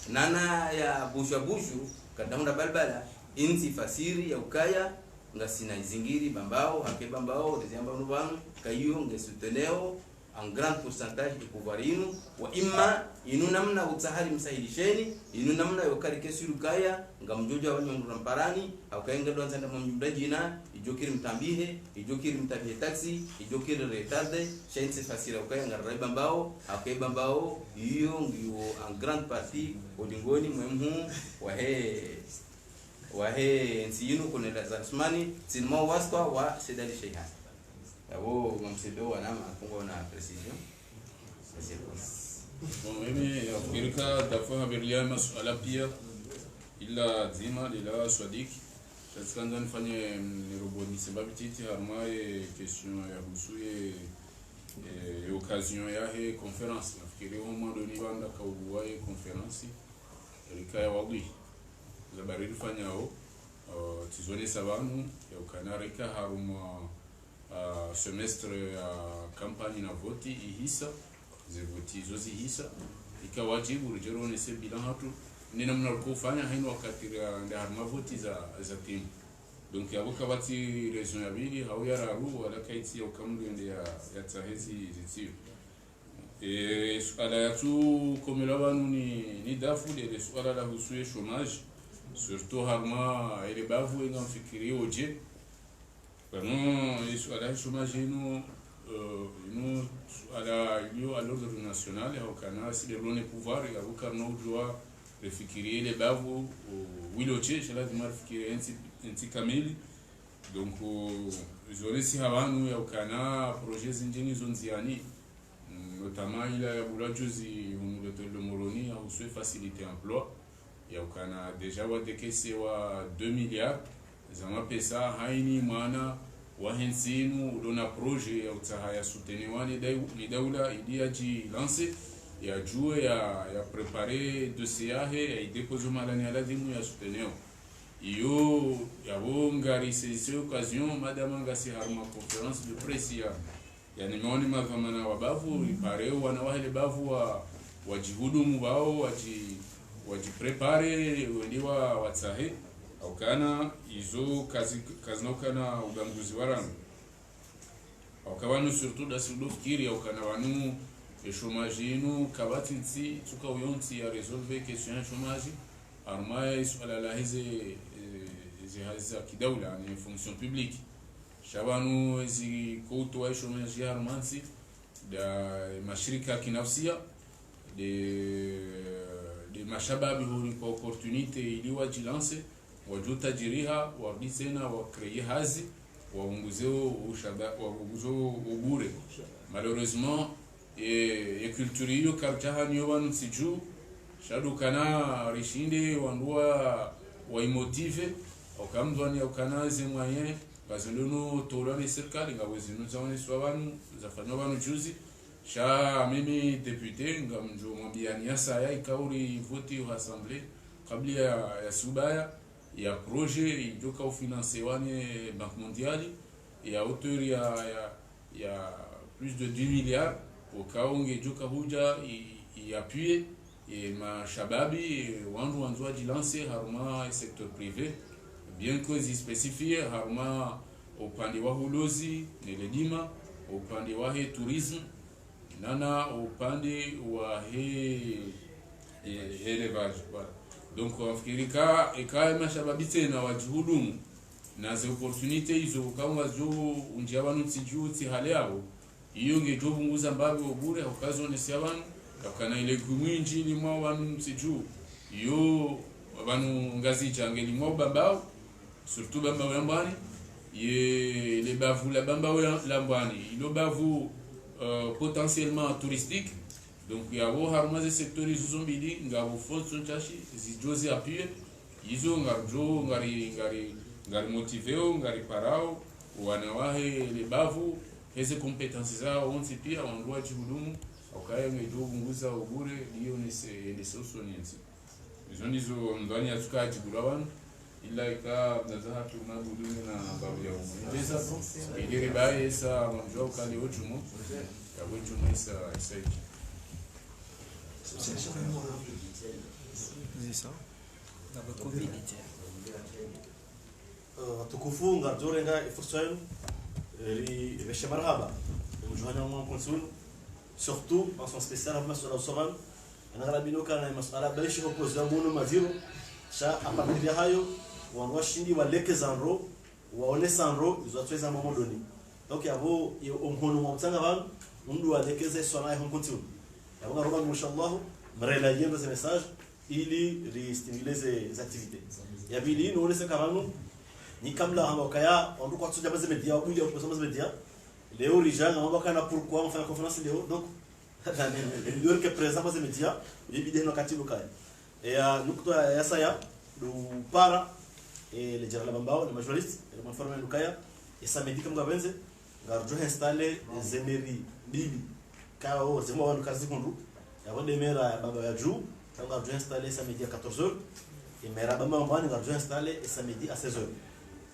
nana ya bushu kadahunda balbala insi fasiri ya ukaya ngasina izingiri bambao hake bambao dezamba nubanu kayo ngesuteneo en grand pourcentage de pouvoirinu wa imma inu namna utsahari msahilisheni inu namna yokarike surukaya ngamjoja wanyo ramparani au kaenga donza ndamo mjina ijokiri mtambihe taxi ijokiri retarde shense fasira ukaya ngarrai bambao hake bambao hiyo ngiyo en grande partie odingoni mwemhu wahe nsiyinu kunela zasmani sinma wasqa wa sedali shayhan yabo mamsido wana mafungo na precision mimi afirika dafa habiria masuala pia ila zima ila swadik tsanza nifanye niroboni sababu titi harmaye question ya husuye occasion ya he conference nafikiri homo doni banda kauwaye conference rikaya wadi zabariri fanyao tizone sabanu ya ukanarika haruma semestre ya kampani na voti ihisa zevoti zozi hisa ikawajibu rejero se bilan hatu nina mnalokufanya haino wakati ya haruma voti za timu donc yabuka bati region ya bili hauya raru wala kaiti ya ukamdu ya tahezi zitio suala yatu komelabanu ni dafu de suala la husuye chômage surtout harma ile bavu inga mfikiri oje bano suala chômage ino suala iliyo à l'ordre national au Canada si le lone pouvoir ya ukano droit refikiri ile bavu wiloche cela dimar fikiri enti kamili donc zone si habanu ya ukana projet zinjini zonziani notamment il a voulu juzi le moroni a souhaité faciliter emploi ya ukana deja wa dekese wa 2 milliards zama pesa haini maana wa hensinu udona projet ya utahaya soutenir ni daula idia ji lancer ya jue ya préparer dossier et déposer malani ala dimu ya soutenir iyo yabo ngari ces occasion madame ngasi harma conférence de presse ya nimeoni mavamana wabavu ipare wana wale bavu wa jihudumu wao wajiprepare waliwa watsahe au kana izo kazi kana uganguzi warangu au kabanu surtout da sido fikiri au kana wanu chômage inu kabati nsi tuka uyonti ya resolve question ya chômage arma suala la hizi za kidaula ni fonction publique shabanu hizi kuto wa chômage ya armansi da mashirika kinafsia de mashababi huni kwa opportunité iliwa jilance wajuta jiriha wabisena wa créer hazi waunguzeo ubure malheureusement et culture yo karjaha nyoban siju shadu kana rishinde wandua waimotive okamdwani okana zemwaye bazindunu tolani serikali ngawezinu zaone swabanu zafanywa banu juzi sha mimi député ngamjo mwambiani yasa ikauri voti au assemblée kabla ya subaya ya projet ijoka ufinancer wane Banque mondiale ya hauteur ya plus de 10 milliards au kaunge ijoka huja appuyer et ma shababi wandu wanzwa dilance haruma secteur privé bien que spécifié haruma upande wa hulozi neledima upande wa tourisme nana upande wa élevage voilà. Donc Afrika ikae mashababi tena wajihudumu na ze opportunity hizo kama wazo unjia wanu tiju ti hali yao hiyo ngejobunguza mbabe obure ukazone si abantu kakana ile kumwinji ni mwa wanu tiju yo abantu ngazi changeli mwa babao surtout bamba wambani ye les bavu la bamba lambani ilo bavu potentiellement touristique. Donc il y a des secteurs qui sont bidi ngabo fonction chashi zijozi appuyer hizo ngarjo ngari motiveo ngari parao wanawahe lebavu hizo compétences zao onti pia wandoa jihudumu akaye ngejo bunguza ubure hiyo ni social needs hizo ndizo ndani ya tukaji bulawan ila ika nazaha tunabudu na babu ya umeza ile ribaye sa mwanzo kali ojumo ya wejumo isa tukufu ngarjorenga ifursayo li veshe marhaba mjuhana mwa konsul surtout en son spécial avec masala usoman anagala binoka na masala baishi opposé muno maziro sha a partir de hayo wanwa shindi waleke zanro waone sanro izotweza momodoni donc yavo omhono mutanga ban mundu walekeze sona ya konsul yavanga roba inshallah mrela yendo ce message ili stimuler ces activités ya bili no lese kabanu ni kamla hamokaya on doit tsuja baze media ou il faut baze media leo rijanga mambo kana pourquoi on fait la conférence leo donc le leader qui présent baze media il bidé no katibu kaya et nukto ya saya do para et le jara bambao le majoriste le maforme lukaya et samedi comme gabenze garjo installer des emeries bibi kao zemo wanu kazi kundu ya wode mera ya baba ya juu garjo installer samedi à 14h et mera bamba mbani garjo installer et samedi à 16h.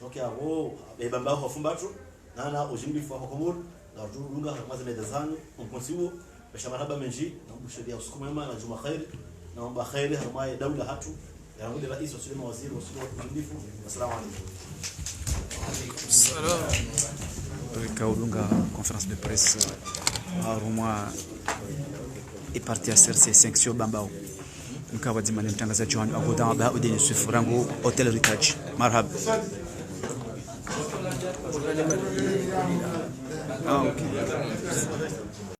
Donc ya wo e bamba ho fumbato nana ojimbi fo ko komur garjo lunga maze medazani on consigo besha marhaba menji na mshadia usiku mwema na juma khair na omba khair hamaye dawla hatu ya wode rais wa sulema waziri wa sulema mdifu. Assalamu alaykum. Salam. Kaulunga conférence de presse Arumwa est parti à faire ses sanctions Bambao. Mkawa dimani mtangazaji wangu Abuda Abaudi Yusuf Rango Hotel Rikaj. Marhaba. Okay.